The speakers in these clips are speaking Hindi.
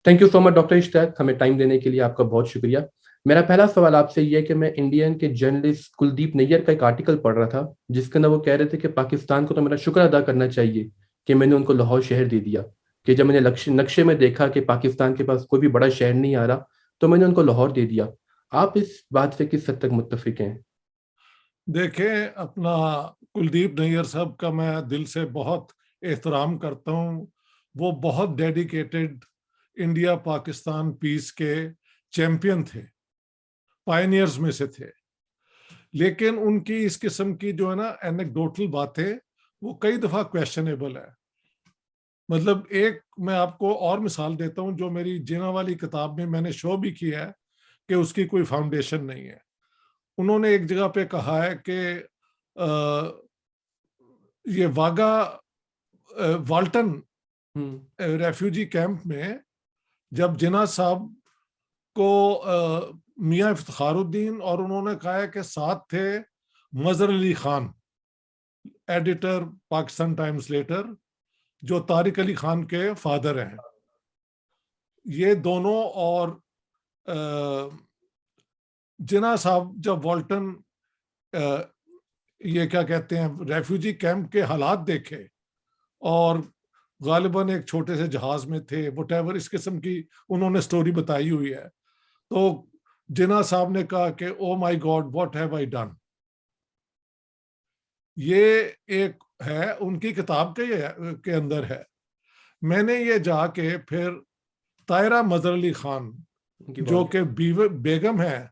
Thank you so much doctor Ishtiaq, हमें टाइम देने के लिए आपका बहुत शुक्रिया। मेरा पहला सवाल आपसे ये है कि मैं इंडियन के जर्नलिस्ट कुलदीप नैयर का एक आर्टिकल पढ़ रहा था, जिसके अंदर वो कह रहे थे कि पाकिस्तान को तो मेरा शुक्र अदा करना चाहिए कि मैंने उनको लाहौर शहर दे दिया। कि जब मैंने लक्ष्य नक्शे में देखा कि पाकिस्तान के पास कोई भी बड़ा शहर नहीं आ रहा, तो मैंने उनको लाहौर दे दिया। आप इस बात से किस हद तक मुत्तफिक हैं? देखें, अपना कुलदीप नैयर साहब का मैं दिल से बहुत एहतराम करता हूँ। वो बहुत डेडिकेटेड इंडिया पाकिस्तान पीस के चैंपियन थे, पायनियर्स में से थे। लेकिन उनकी इस किस्म की जो है ना एनेक्डोटल बातें, वो कई दफा क्वेश्चनेबल है। मतलब एक मैं आपको और मिसाल देता हूँ, जो मेरी जिना वाली किताब में मैंने शो भी किया है कि उसकी कोई फाउंडेशन नहीं है। उन्होंने एक जगह पे कहा है कि ये वागा वाल्टन हम्म। रेफ्यूजी कैंप में जब जिना साहब को मियां इफ्तिखारुद्दीन और उन्होंने कहा है कि साथ थे Mazhar Ali Khan, editor Pakistan Times later, जो तारिक अली खान के फादर हैं। ये दोनों और जिना साहब जब वाल्टन ये क्या कहते हैं रेफ्यूजी कैंप के हालात देखे, और गालिबन एक छोटे से जहाज में थे, वटेवर इस किस्म की उन्होंने स्टोरी बताई हुई है, तो जिना साहब ने कहा कि oh my God what have I done. ये एक है उनकी किताब के अंदर है। मैंने ये जाके फिर तायरा मजहर अली खान, उनकी जो वालिद। कि बेगम है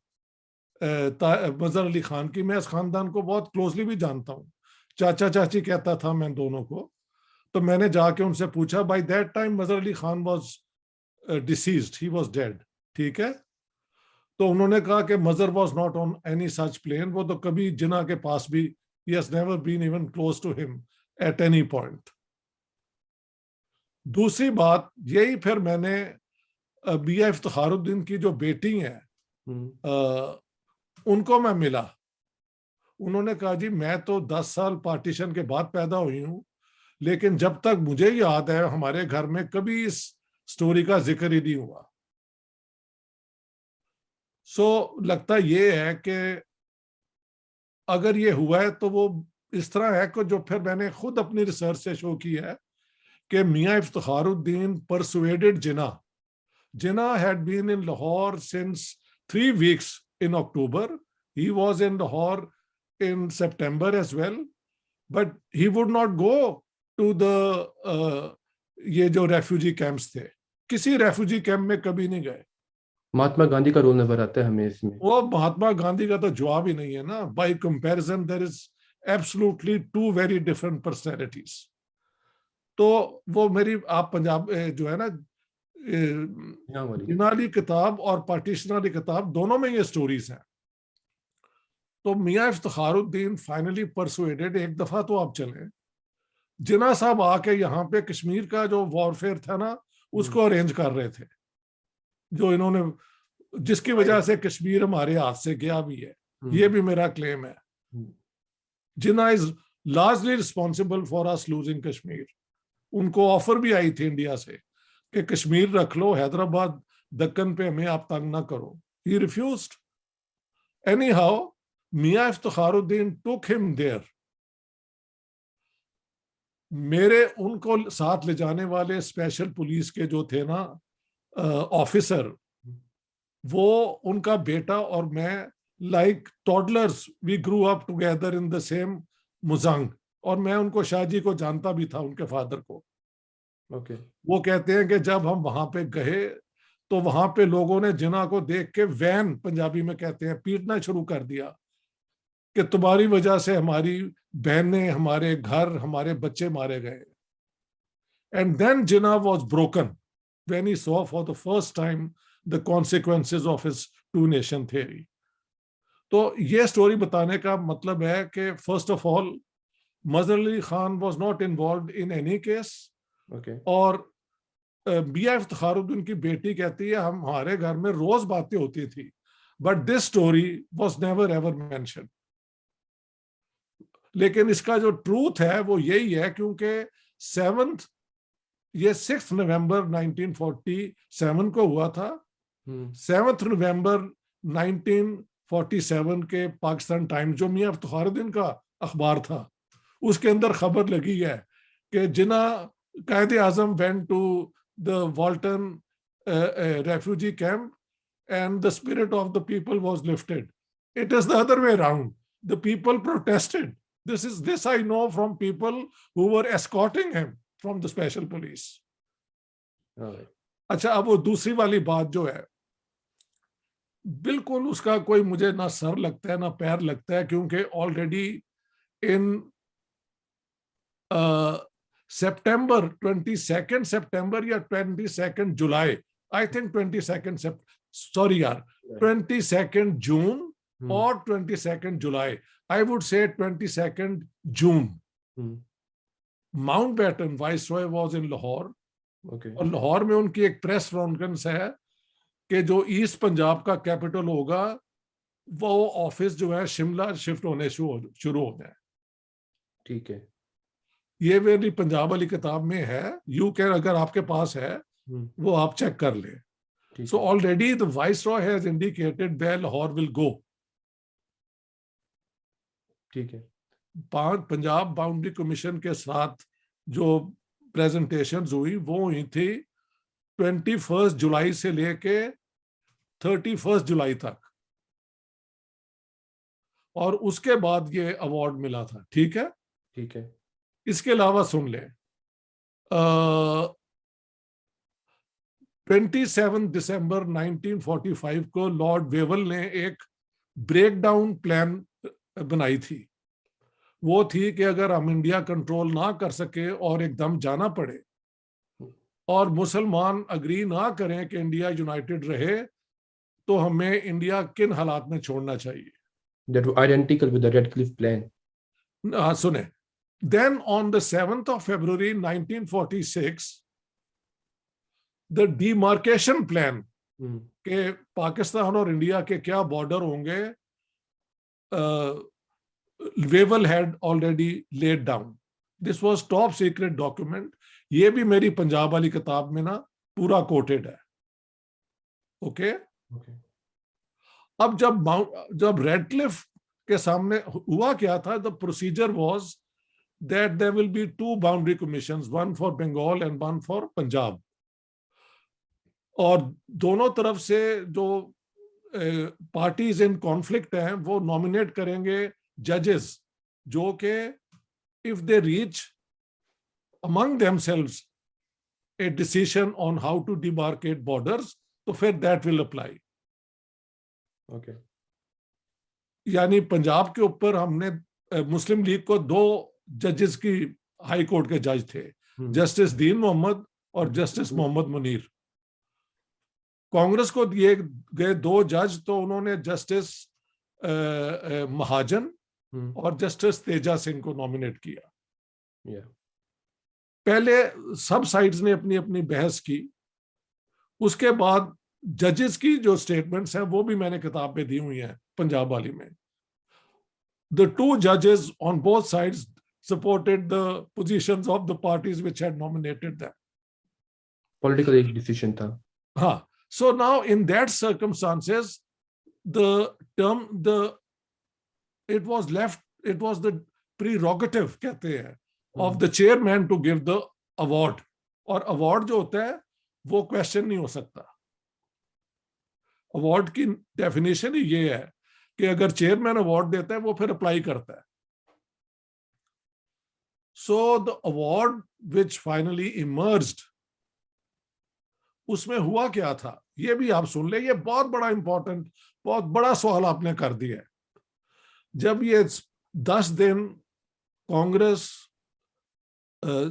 मजहर अली खान की, मैं इस खानदान को बहुत क्लोजली भी जानता हूँ, चाचा चाची कहता था मैं दोनों को। तो मैंने जाके उनसे पूछा, by that time Mazhar Ali Khan was deceased, he was dead, ठीक है। तो उन्होंने कहा कि Mazhar was not on any such plane, वो तो कभी जिना के पास भी, he has never been even close to him at any point. दूसरी बात यही, फिर मैंने मियां इफ्तिखारुद्दीन की जो बेटी है हम्म। उनको मैं मिला। उन्होंने कहा जी मैं तो 10 साल पार्टीशन के बाद पैदा हुई हूँ, लेकिन जब तक मुझे याद है हमारे घर में कभी इस स्टोरी का जिक्र ही नहीं हुआ। लगता ये है कि अगर ये हुआ है तो वो इस तरह है कि जो फिर मैंने खुद अपनी रिसर्च से शो किया है कि Mian Iftikharuddin persuaded Jinnah. Jinnah had been in Lahore since 3 weeks in October. He was in Lahore in September as well, but he would not go to the ये जो रेफ्यूजी कैंप्स थे, किसी रेफ्यूजी कैंप में कभी नहीं गए। महात्मा गांधी का रोल नजर आता है हमें इसमें। वो महात्मा गांधी का तो जवाब ही नहीं है ना। By comparison there is absolutely two very different personalities. तो वो मेरी आप पंजाब जो है ना यहाँ वाली। जिनाली किताब और पार्टीशन वाली किताब, दोनों में ये स्टोरीज हैं। तो मियां इफ्तिखारुद्दीन फाइनली परसुएडेड, एक दफा तो आप चलें, जिना साहब आके यहाँ पे कश्मीर का जो वॉरफेयर था ना हम्म। उसको अरेंज कर रहे थे, जो इन्होंने, जिसकी वजह से कश्मीर हमारे हाथ से गया भी है, ये हम्म। भी मेरा क्लेम है। Hmm. Jinnah is largely responsible for us losing Kashmir. उनको ऑफर भी आई थी इंडिया से कि कश्मीर रख लो, हैदराबाद दक्कन पे हमें आप तंग ना करो। He refused. Anyhow Mian Iftikharuddin took him there. मेरे उनको साथ ले जाने वाले स्पेशल पुलिस के जो थे ना ऑफिसर, वो उनका बेटा और मैं, like toddlers we grew up together in the same Mozang. और मैं उनको शाहजी को जानता भी था, उनके फादर को। ओके। वो कहते हैं कि जब हम वहां पे गए तो वहां पे लोगों ने जिना को देख के वैन, पंजाबी में कहते हैं, पीटना शुरू कर दिया कि तुम्हारी वजह से हमारी बहनें, हमारे घर, हमारे बच्चे मारे गए। And then Jinnah was broken when he saw for the first time the consequences of his two nation theory. तो ये स्टोरी बताने का मतलब है कि first of all Mazhar Ali Khan was not involve in any case. Okay. और मियां इफ्तिखारुद्दीन की बेटी कहती है हमारे घर में रोज बातें होती थी, but this story was never ever mention. लेकिन इसका जो ट्रूथ है वो यही है, क्योंकि 7 ये 6 नवंबर 1947 को हुआ था। 7 नवंबर 1947 के पाकिस्तान टाइम्स, जो मियां इफ्तिखारुद्दीन का अखबार था, उसके अंदर खबर लगी है कि Jinnah Quaid-e Azam went to the Walton refugee camp and the spirit of the people was lifted. It is the other way around. The people protested. This I know from people who were escorting him from the special police. अच्छा, अब वो दूसरी वाली बात जो है, बिल्कुल उसका कोई मुझे ना सर लगता है ना पैर लगता है, क्योंकि ऑलरेडी इन सितंबर 22 सितंबर या 22 जुलाई, I think 22 sorry yaar, 22 June or 22 July, I would say 22 June, Mountbatten Viceroy was in Lahore. और लाहौर में उनकी एक प्रेस कॉन्फ्रेंस है कि जो ईस्ट पंजाब का कैपिटल होगा वो ऑफिस जो है शिमला शिफ्ट होने शुरू हो गए। ठीक है, ये मेरी पंजाब वाली किताब में है, यू कैन, अगर आपके पास है वो आप चेक कर ले। So already the Viceroy has indicated where Lahore will go. ठीक है। पंजाब बाउंड्री कमीशन के साथ जो प्रेजेंटेशंस हुई वो हुई थी 21 जुलाई से लेके 31 जुलाई तक, और उसके बाद ये अवार्ड मिला था। ठीक है, ठीक है। इसके अलावा सुन ले, 27 दिसंबर 1945 को लॉर्ड वेवल ने एक ब्रेकडाउन प्लान बनाई थी। वो थी कि अगर हम इंडिया कंट्रोल ना कर सके और एकदम जाना पड़े और मुसलमान अग्री ना करें कि इंडिया यूनाइटेड रहे, तो हमें इंडिया किन हालात में छोड़ना चाहिए। That was identical with the Redcliffe plan. सुने, then on the 7th of February 1946 the demarcation plan के पाकिस्तान और इंडिया के क्या बॉर्डर होंगे, Wavell had already laid down. This was top secret document. ये भी मेरी पंजाब वाली किताब में ना पूरा कोटेड है। ओके, अब जब रेडक्लिफ के सामने हुआ क्या था, the procedure was that there will be 2 boundary commissions, one for Bengal and one for Punjab, और दोनों तरफ से जो पार्टीज इन कॉन्फ्लिक्ट हैं वो नॉमिनेट करेंगे जजेस, जो कि if they reach among themselves a decision on how to demarcate borders, तो फिर दैट विल अप्लाई। ओके, यानी पंजाब के ऊपर हमने मुस्लिम लीग को 2 जजेस की हाई कोर्ट के जज थे, जस्टिस दीन मोहम्मद और जस्टिस मोहम्मद मुनीर। कांग्रेस को दिए गए 2 जज तो उन्होंने जस्टिस महाजन और जस्टिस तेजा सिंह को नॉमिनेट किया। पहले सब साइड्स ने अपनी अपनी बहस की, उसके बाद जजेस की जो स्टेटमेंट्स हैं वो भी मैंने किताब में दी हुई हैं पंजाब वाली में। द 2 जजेस on both sides supported the positions of the parties which had nominated them. Political एक डिसीजन था। हाँ, so now in that circumstances it was the prerogative कहते हैं of the chairman to give the award, और award जो होता है वो क्वेश्चन नहीं हो सकता। अवार्ड की डेफिनेशन ही ये है कि अगर चेयरमैन अवार्ड देता है वो फिर अप्लाई करता है। So the award which finally emerged, उसमें हुआ क्या था ये भी आप सुन ले। ये बहुत बड़ा इंपॉर्टेंट, बहुत बड़ा सवाल आपने कर दिया है। जब ये 10 दिन कांग्रेस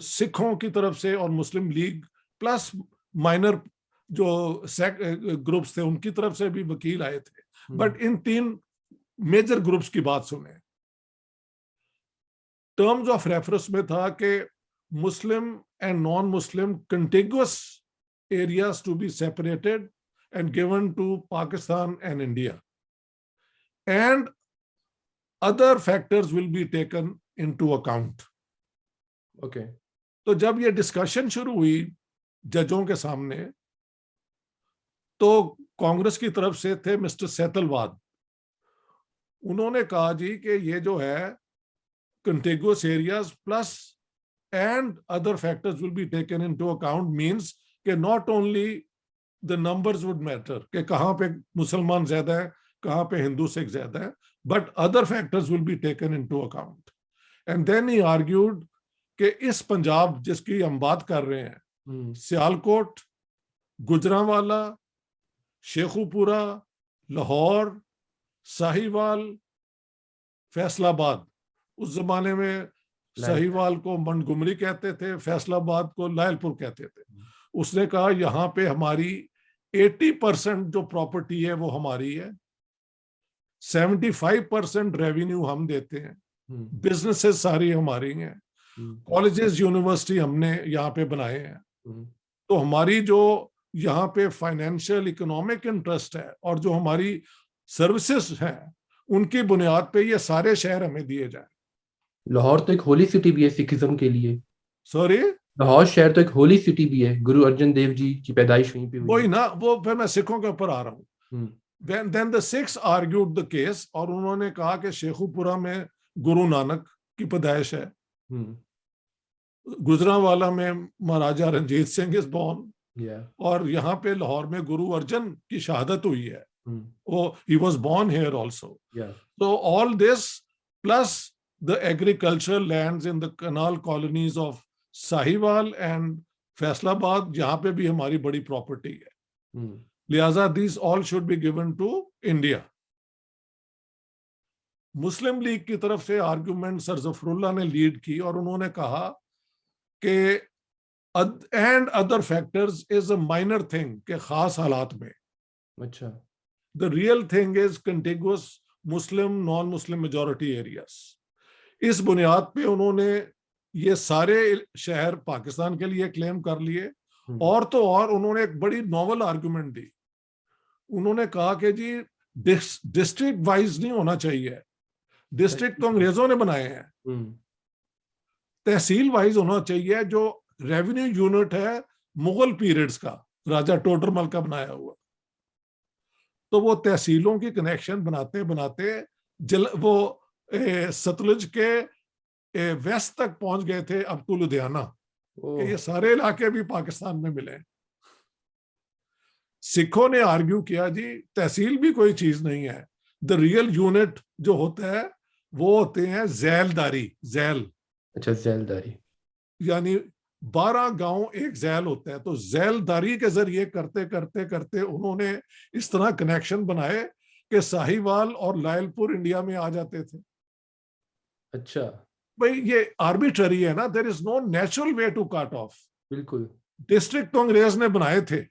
सिखों की तरफ से और मुस्लिम लीग प्लस माइनर जो ग्रुप्स थे उनकी तरफ से भी वकील आए थे, बट इन 3 मेजर ग्रुप्स की बात सुने। टर्म्स ऑफ रेफरेंस में था कि Muslim and non Muslim contiguous areas to be separated and given to Pakistan and India, and other factors will be taken into account. Okay. तो जब ये डिस्कशन शुरू हुई जजों के सामने, तो कांग्रेस की तरफ से थे मिस्टर सेतलवाद। उन्होंने कहा जी कि ये जो है contiguous areas plus and other factors will be taken into account, means कि not only the numbers would matter कि कहाँ पे मुसलमान ज्यादा है, कहाँ पे हिंदू सिख ज्यादा है, but other factors will be taken into account. And then he argued कि इस पंजाब जिसकी हम बात कर रहे हैं, सियालकोट, गुजरांवाला, शेखुपुरा, लाहौर, साहिवाल, फैसलाबाद, उस जमाने में साहिवाल को मंटगोमरी कहते थे, फैसलाबाद को लायलपुर कहते थे। उसने कहा यहाँ पे हमारी 80% जो प्रॉपर्टी है वो हमारी है, 75% रेवेन्यू हम देते हैं, बिजनेसेस सारी हमारी हैं, कॉलेजेस यूनिवर्सिटी हमने यहाँ पे बनाए हैं, तो हमारी जो यहाँ पे फाइनेंशियल इकोनॉमिक इंटरेस्ट है और जो हमारी सर्विसेज हैं उनकी बुनियाद पे ये सारे शहर हमें दिए जाए। लाहौर तो एक होली सिटी भी है सिखिज्म के लिए। सॉरी, लाहौर शहर तो एक होली सिटी भी है, गुरु अर्जन देव जी की पैदाइश वहीं पे हुई। वही ना, वो फिर मैं सिखों के ऊपर आ रहा हूँ। Then the Sikhs argued the case, और उन्होंने कहा कि शेखुपुरा में गुरु नानक की पैदाइश है, गुजरांवाला में महाराजा रंजीत सिंह इज बॉर्न, और यहाँ पे लाहौर में गुरु अर्जन की शहादत हुई है, he was born here also. So all this plus the agricultural lands in the canal colonies of Sahiwal and Faisalabad, जहाँ पे भी हमारी बड़ी प्रॉपर्टी है, लिहाजा these all should be given to India. Muslim league की तरफ से आर्गुमेंट सर जफरुल्लाह ने लीड की और उन्होंने कहा कि and other factors is a minor thing के खास हालात में। अच्छा, the real thing is contiguous Muslim non-Muslim majority areas। इस बुनियाद पे उन्होंने ये सारे शहर पाकिस्तान के लिए क्लेम कर लिए, और तो और उन्होंने एक बड़ी नॉवल आर्गुमेंट दी। उन्होंने कहा कि जी डिस्ट्रिक्ट वाइज नहीं होना चाहिए, डिस्ट्रिक्ट तो अंग्रेजों ने बनाए हैं, तहसील वाइज होना चाहिए, जो रेवेन्यू यूनिट है मुगल पीरियड्स का, राजा टोडरमल का बनाया हुआ। तो वो तहसीलों की कनेक्शन बनाते बनाते वो सतलुज के वेस्ट तक पहुंच गए थे, अब तो लुधियाना, ये सारे इलाके भी पाकिस्तान में मिले। सिखों ने आर्ग्यू किया जी तहसील भी कोई चीज नहीं है, द रियल यूनिट जो होता है वो होते हैं जैलदारी, जैल। अच्छा, जैलदारी यानी 12 गांव एक जैल होता है, तो जैलदारी के जरिए करते करते करते उन्होंने इस तरह कनेक्शन बनाए कि साहिवाल और लायलपुर इंडिया में आ जाते थे। अच्छा भाई ये आर्बिट्ररी है ना, there is no natural way to cut off. बिल्कुल, डिस्ट्रिक्ट तो अंग्रेज ने बनाए थे,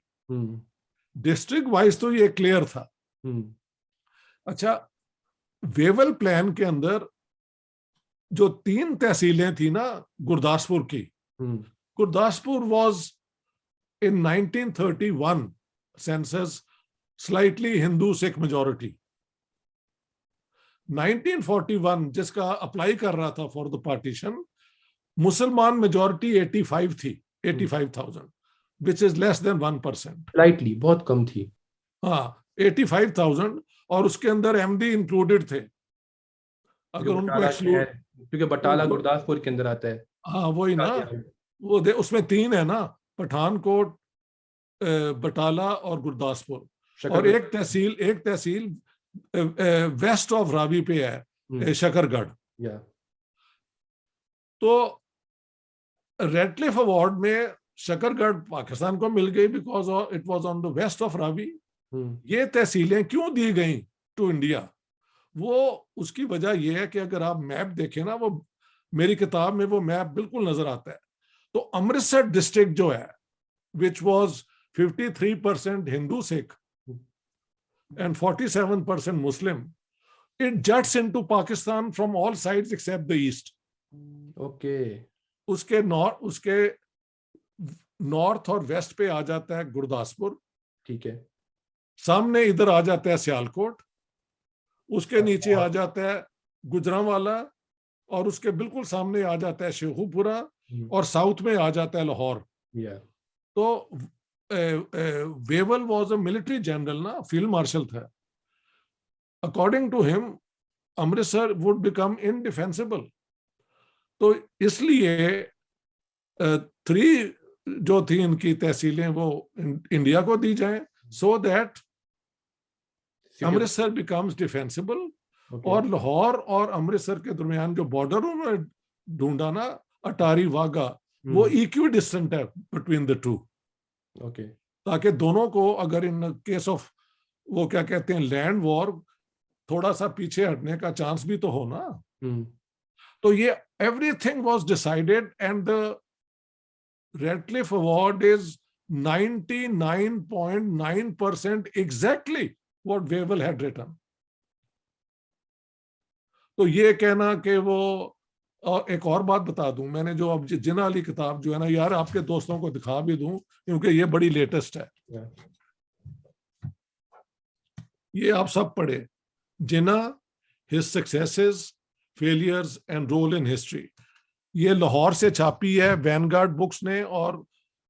डिस्ट्रिक्ट वाइज तो ये क्लियर था। अच्छा, वेवल प्लान के अंदर जो 3 तहसीलें थी ना गुरदासपुर की, Gurdaspur was in 1931 census slightly Hindu Sikh majority. 1941 जिसका अप्लाई कर रहा था फॉर द पार्टीशन, मुसलमान मेजॉरिटी 85 थी, 85,000, which is less than 1%, slightly बहुत कम थी। हाँ 85,000, और उसके अंदर एमडी इंक्लूडेड थे। अगर उनको एक्सक्लूड, क्योंकि बटाला गुरदासपुर के अंदर आता है। हाँ वही ना, वो उसमें 3 है ना, पठानकोट, बटाला और गुरदासपुर, और एक तहसील वेस्ट ऑफ रावी पे है, शकरगढ़। तो रेडक्लिफ अवार्ड में शकरगढ़ पाकिस्तान को मिल गई because it was on the west of Ravi. ये तहसीलें क्यों दी गई टू इंडिया, वो उसकी वजह यह है कि अगर आप मैप देखें ना, वो मेरी किताब में वो मैप बिल्कुल नजर आता है। तो अमृतसर डिस्ट्रिक्ट जो है, which was 53% Hindu Sikh and 47% Muslim, it juts into Pakistan from all sides except the east. Okay. उसके नॉर्थ और वेस्ट पे आ जाता है गुरदासपुर, ठीक है, सामने इधर आ जाता है सियालकोट, उसके नीचे आ जाता है गुजरांवाला, और उसके बिल्कुल सामने आ जाता है शेखुपुरा, और साउथ में आ जाता है लाहौर। तो Wavell was a military general ना, फील्ड मार्शल था। According to him Amritsar would become indefensible. तो इसलिए 3 जो थी इनकी तहसीलें वो इंडिया को दी जाएं, so that Amritsar becomes defensible. और लाहौर और अमृतसर के दरमियान जो बॉर्डर उन्होंने ढूंढा ना, अटारी वाघा, वो इक्वी डिस्टेंट है बिटवीन द टू। ताकि दोनों को, अगर इन केस ऑफ वो क्या कहते हैं लैंड वॉर, थोड़ा सा पीछे हटने का चांस भी तो हो ना। तो ये everything was decided and the Radcliffe Award is 99.9% exactly what Wavell had written. तो ये कहना कि वो, और एक और बात बता दूं, मैंने जो अब जिन्ना वाली किताब जो है ना यार, आपके दोस्तों को दिखा भी दूं क्योंकि ये बड़ी लेटेस्ट है। ये आप सब पढ़े, Jinnah, his successes, failures and role in history. ये लाहौर से छापी है वैनगार्ड बुक्स ने, और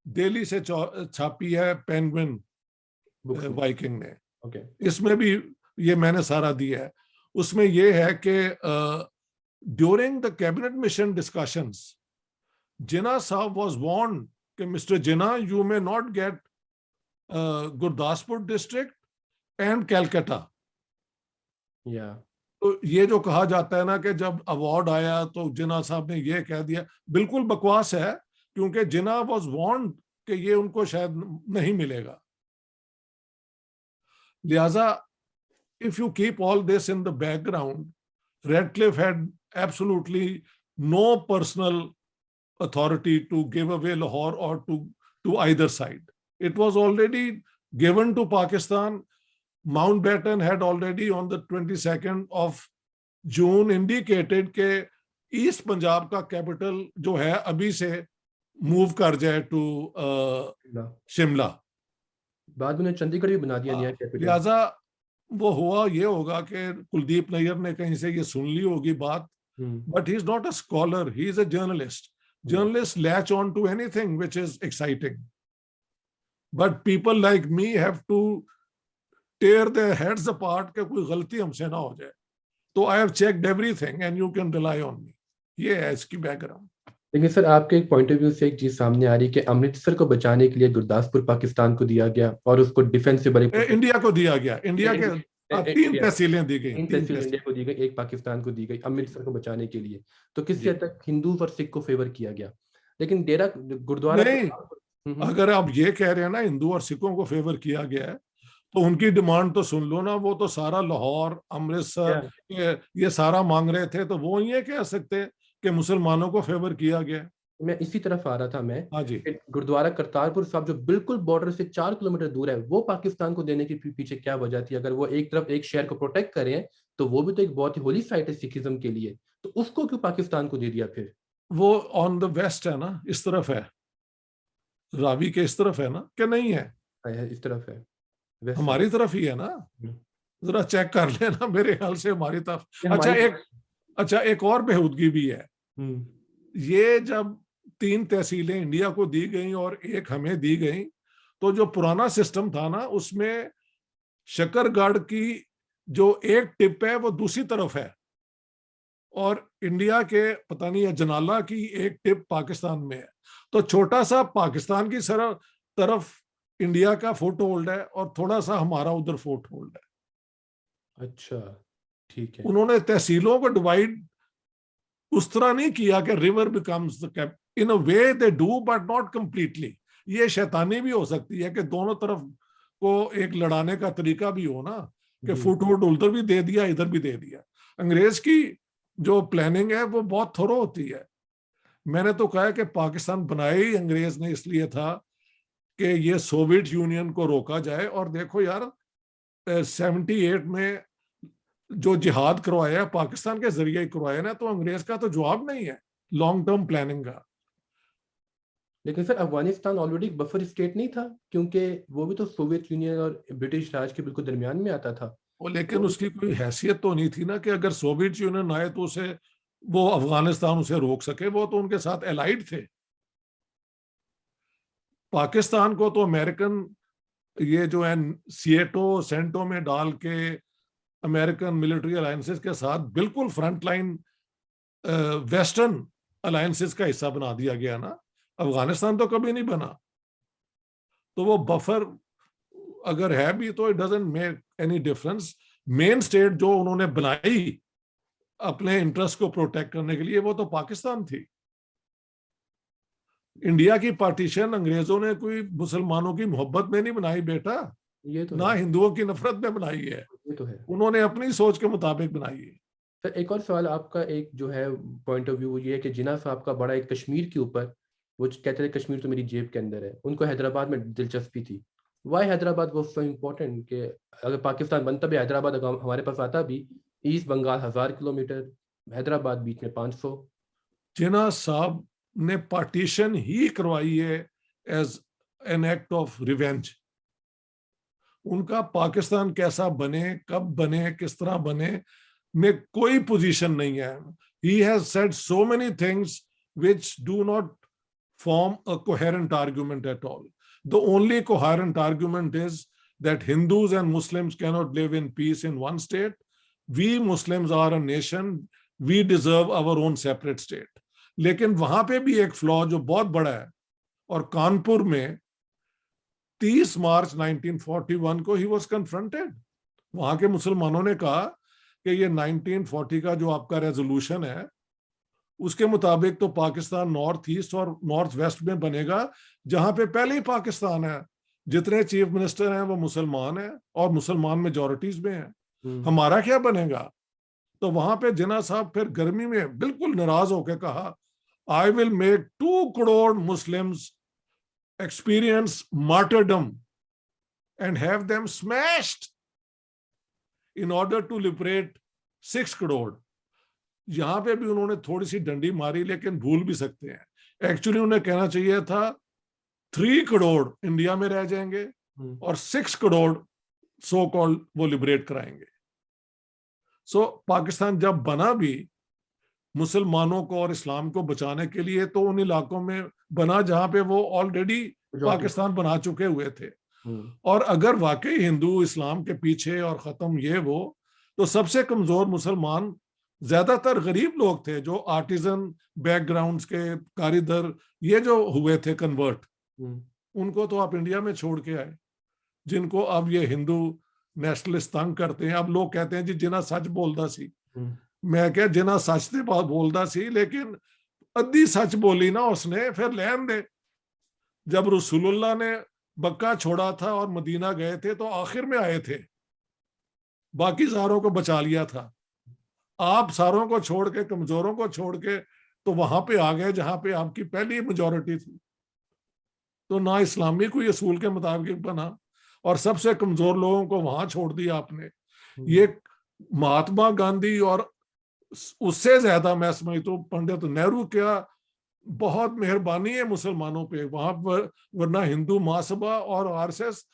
दिल्ली से छापी है पेंगुइन वाइकिंग ने। इसमें भी ये मैंने सारा दिया है। उसमें ये है कि during the cabinet mission discussions, Jinnah साहब वाज वार्न्ड कि mister Jinnah, you may not get Gurdaspur district and Calcutta. तो ये जो कहा जाता है ना कि जब अवार्ड आया तो जिन्ना साहब ने ये कह दिया, बिल्कुल बकवास है, क्योंकि जिन्ना वाज वार्न्ड कि ये उनको शायद नहीं मिलेगा। लिहाजा if you keep all this in the background, Radcliffe had absolutely no personal authority to give away Lahore or to either side. It was already given to Pakistan. Mountbatten had already on the 22nd of June indicated कि ईस्ट पंजाब का कैपिटल जो है अभी से मूव कर जाए टू शिमला। बाद में चंडीगढ़ भी बना दिया नया कैपिटल। लिहाजा वो हुआ ये होगा कि कुलदीप नैयर ने कहीं से ये सुन ली होगी बात, but he is not a scholar, he is a journalist. Journalist latch on to anything which is exciting, but people like me have to tear their heads apart कि कोई गलती हमसे ना हो जाए। तो I have checked everything and you can rely on me. ये है इसकी बैकग्राउंड। लेकिन सर आपके एक पॉइंट ऑफ व्यू से एक चीज सामने आ रही है कि अमृतसर को बचाने के लिए गुरदासपुर पाकिस्तान को दिया गया और उसको डिफेंसिबल इंडिया को दिया गया। इंडिया के 3 तहसीलें दी गई, 3 तहसील इंडिया को दी गई, एक पाकिस्तान को दी गई अमृतसर को बचाने के लिए। तो किसी हद तक हिंदू और सिख को फेवर किया गया, लेकिन डेरा गुरुद्वारा नहीं। अगर आप ये कह रहे हैं ना हिंदू और सिखों को फेवर किया गया है, तो उनकी डिमांड तो सुन लो ना। वो तो सारा लाहौर, अमृतसर, ये सारा मांग रहे थे, तो वो ये कह सकते कि मुसलमानों को फेवर किया गया। मैं इसी तरफ आ रहा था मैं। हाँ जी। गुरुद्वारा करतारपुर साहब जो बिल्कुल बॉर्डर से 4 किलोमीटर दूर है, वो पाकिस्तान को देने के पीछे क्या वजह थी? अगर वो एक तरफ एक शहर को प्रोटेक्ट करें तो वो भी तो एक बहुत ही होली साइट है सिखिज्म के लिए, तो उसको क्यों पाकिस्तान को दे दिया फिर? वो ऑन द वेस्ट है ना, इस तरफ है, रावी के इस तरफ है ना, क्या नहीं है? इस तरफ है, हमारी तरफ ही है ना। जरा चेक कर लेना, मेरे ख्याल से हमारी तरफ। अच्छा एक और बेहूदगी भी है। ये जब 3 तहसीलें इंडिया को दी गई और एक हमें दी गई, तो जो पुराना सिस्टम था ना, उसमें शकरगढ़ की जो एक टिप है वो दूसरी तरफ है, और इंडिया के पता नहीं जनाला की एक टिप पाकिस्तान में है। तो छोटा सा पाकिस्तान की तरफ इंडिया का फोर्ट होल्ड है और थोड़ा सा हमारा उधर फोर्ट होल्ड है। अच्छा, ठीक है। उन्होंने तहसीलों को डिवाइड उस तरह नहीं किया कि river becomes the cap. In a way they do, but not completely. ये शैतानी भी हो सकती है कि दोनों तरफ को एक लड़ाने का तरीका भी हो ना, कि फुट होल्ड उधर भी दे दिया, इधर भी दे दिया। अंग्रेज की जो प्लानिंग है वो बहुत थोरो होती है। मैंने तो कहा कि पाकिस्तान बनाया ही अंग्रेज ने इसलिए था कि ये सोवियत यूनियन को रोका जाए। और देखो यार, 78 में जो जिहाद करवाया पाकिस्तान के जरिए ही करवाया ना, तो अंग्रेज का तो जवाब नहीं है लॉन्ग टर्म प्लानिंग का। लेकिन sir Afghanistan already buffer state नहीं था, क्योंकि वो भी तो सोवियत यूनियन और ब्रिटिश राज के बिल्कुल दरमियान में आता था। वो लेकिन उसकी कोई हैसियत तो नहीं थी ना कि अगर सोवियत यूनियन आए तो उसे वो अफगानिस्तान उसे रोक सके, वो तो उनके साथ एलाइड थे। पाकिस्तान को तो अमेरिकन ये जो है सिएटो सेंटो में डाल के अमेरिकन मिलिट्री अलायंसेस के साथ बिल्कुल फ्रंट लाइन वेस्टर्न अलायंसेस का हिस्सा बना दिया गया ना। अफगानिस्तान तो कभी नहीं बना। तो वो बफर अगर है भी तो it doesn't make any difference. Main state जो उन्होंने बनाई अपने इंटरेस्ट को प्रोटेक्ट करने के लिए वो तो पाकिस्तान थी। इंडिया की पार्टीशन अंग्रेजों ने कोई मुसलमानों की मोहब्बत में नहीं बनाई बेटा, ये तो ना है, हिंदुओं की नफरत में बनाई है, ये तो है। उन्होंने अपनी सोच के मुताबिक बनाई है। सर एक और सवाल आपका, एक जो है पॉइंट ऑफ व्यू वो ये है कि जिन्ना साहब का बड़ा एक कश्मीर के ऊपर, वो कहते थे कश्मीर तो मेरी जेब के अंदर है, उनको हैदराबाद में दिलचस्पी थी। वाई हैदराबाद वो सो इम्पोर्टेंट कि अगर पाकिस्तान बनता भी, हैदराबाद अगर हमारे पास आता भी, ईस्ट बंगाल 1000 किलोमीटर, हैदराबाद बीच में 500। जिन्ना साहब ने पार्टीशन ही करवाई है as an act of revenge. उनका पाकिस्तान कैसा बने, कब बने, किस तरह बने में कोई पोजीशन नहीं है। He has said so many things which do not form a coherent argument at all. The only coherent argument is that Hindus and Muslims cannot live in peace in one state. We Muslims are a nation. We deserve our own separate state. लेकिन वहां पे भी एक फ्लॉ जो बहुत बड़ा है, और कानपुर में 30 मार्च 1941 को ही वॉज कन्फ्रंटेड। वहां के मुसलमानों ने कहा कि ये 1940 का जो आपका रेजोल्यूशन है उसके मुताबिक तो पाकिस्तान नॉर्थ ईस्ट और नॉर्थ वेस्ट में बनेगा, जहां पे पहले ही पाकिस्तान है, जितने चीफ मिनिस्टर हैं वो मुसलमान हैं और मुसलमान मेजॉरिटीज में हैं, हमारा क्या बनेगा। तो वहां पे जिन्ना साहब फिर गर्मी में बिल्कुल नाराज होकर कहा, I will make 2 crore Muslims experience martyrdom and have them smashed in order to liberate 6 crore. यहां पे भी उन्होंने थोड़ी सी डंडी मारी, लेकिन भूल भी सकते हैं। एक्चुअली उन्हें कहना चाहिए था 3 करोड़ इंडिया में रह जाएंगे और 6 करोड़ सो कॉल्ड वो लिबरेट कराएंगे। सो पाकिस्तान जब बना भी मुसलमानों को और इस्लाम को बचाने के लिए, तो उन इलाकों में बना जहां पे वो ऑलरेडी पाकिस्तान बना चुके हुए थे। और अगर वाकई हिंदू इस्लाम के पीछे और खत्म ये वो, तो सबसे कमजोर मुसलमान ज्यादातर गरीब लोग थे, जो आर्टिजन बैकग्राउंड्स के कारीगर ये जो हुए थे कन्वर्ट, उनको तो आप इंडिया में छोड़ के आए, जिनको अब ये हिंदू नेशनलिस्ट तंग करते हैं। अब लोग कहते हैं जी जिन्ना सच बोलदा सी। मैं क्या, जिन्ना सच ते बात बोलदा सी, लेकिन अद्धी सच बोली ना उसने, फिर लैन दे। जब रसूलुल्लाह ने बक्का छोड़ा था और मदीना गए थे तो आखिर में आए थे, बाकी सारों को बचा लिया था। आप सारों को छोड़ के, कमजोरों को छोड़ के तो वहां पे आ गए जहां पे आपकी पहली मेजॉरिटी थी। तो ना इस्लामी कोई असूल के मुताबिक बना और सबसे कमजोर लोगों को वहां छोड़ दिया आपने। ये महात्मा गांधी और उससे ज्यादा मैं समझता हूँ पंडित नेहरू क्या बहुत मेहरबानी है मुसलमानों पे वहां पर, वरना हिंदू महासभा और आरएसएस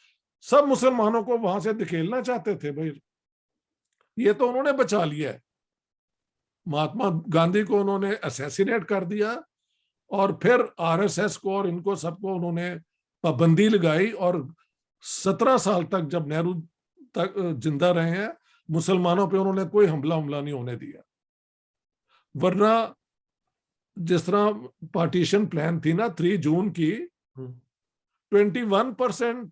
सब मुसलमानों को वहां से धकेलना चाहते थे भाई। ये तो उन्होंने बचा लिया है। महात्मा गांधी को उन्होंने असैसिनेट कर दिया और फिर आरएसएस को और इनको सबको उन्होंने पाबंदी लगाई, और 17 साल तक जब नेहरू तक जिंदा रहे हैं मुसलमानों पे उन्होंने कोई हमला नहीं होने दिया। वरना जिस तरह पार्टीशन प्लान थी ना 3 जून की, 21%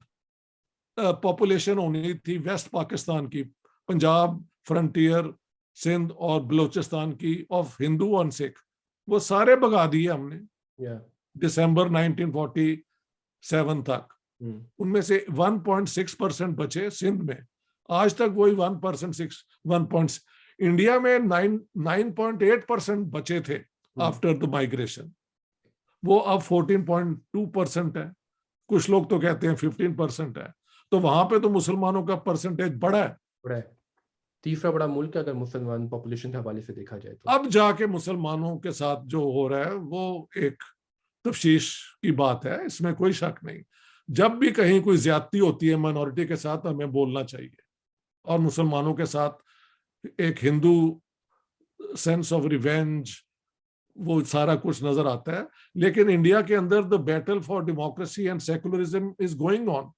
पॉपुलेशन होनी थी वेस्ट पाकिस्तान की, पंजाब, फ्रंटियर, सिंध और बलूचिस्तान की, ऑफ हिंदू और सिख, वो सारे भगा दिए हमने दिसंबर 1947 तक। उनमें से 1.6% बचे सिंध में, आज तक वही 1%, इंडिया में 9.8% बचे थे आफ्टर द माइग्रेशन, वो अब 14.2% है। कुछ लोग तो कहते हैं 15% है। तो वहां पे तो मुसलमानों का परसेंटेज बड़ा है। तीसरा बड़ा मुल्क अगर मुसलमान पॉपुलेशन के हवाले से देखा जाए तो। अब जाके मुसलमानों के साथ जो हो रहा है वो एक तफ्शीश की बात है, इसमें कोई शक नहीं। जब भी कहीं कोई ज्यादती होती है माइनॉरिटी के साथ, हमें बोलना चाहिए। और मुसलमानों के साथ एक हिंदू सेंस ऑफ रिवेंज, वो सारा कुछ नजर आता है। लेकिन इंडिया के अंदर the battle for democracy and secularism is going on.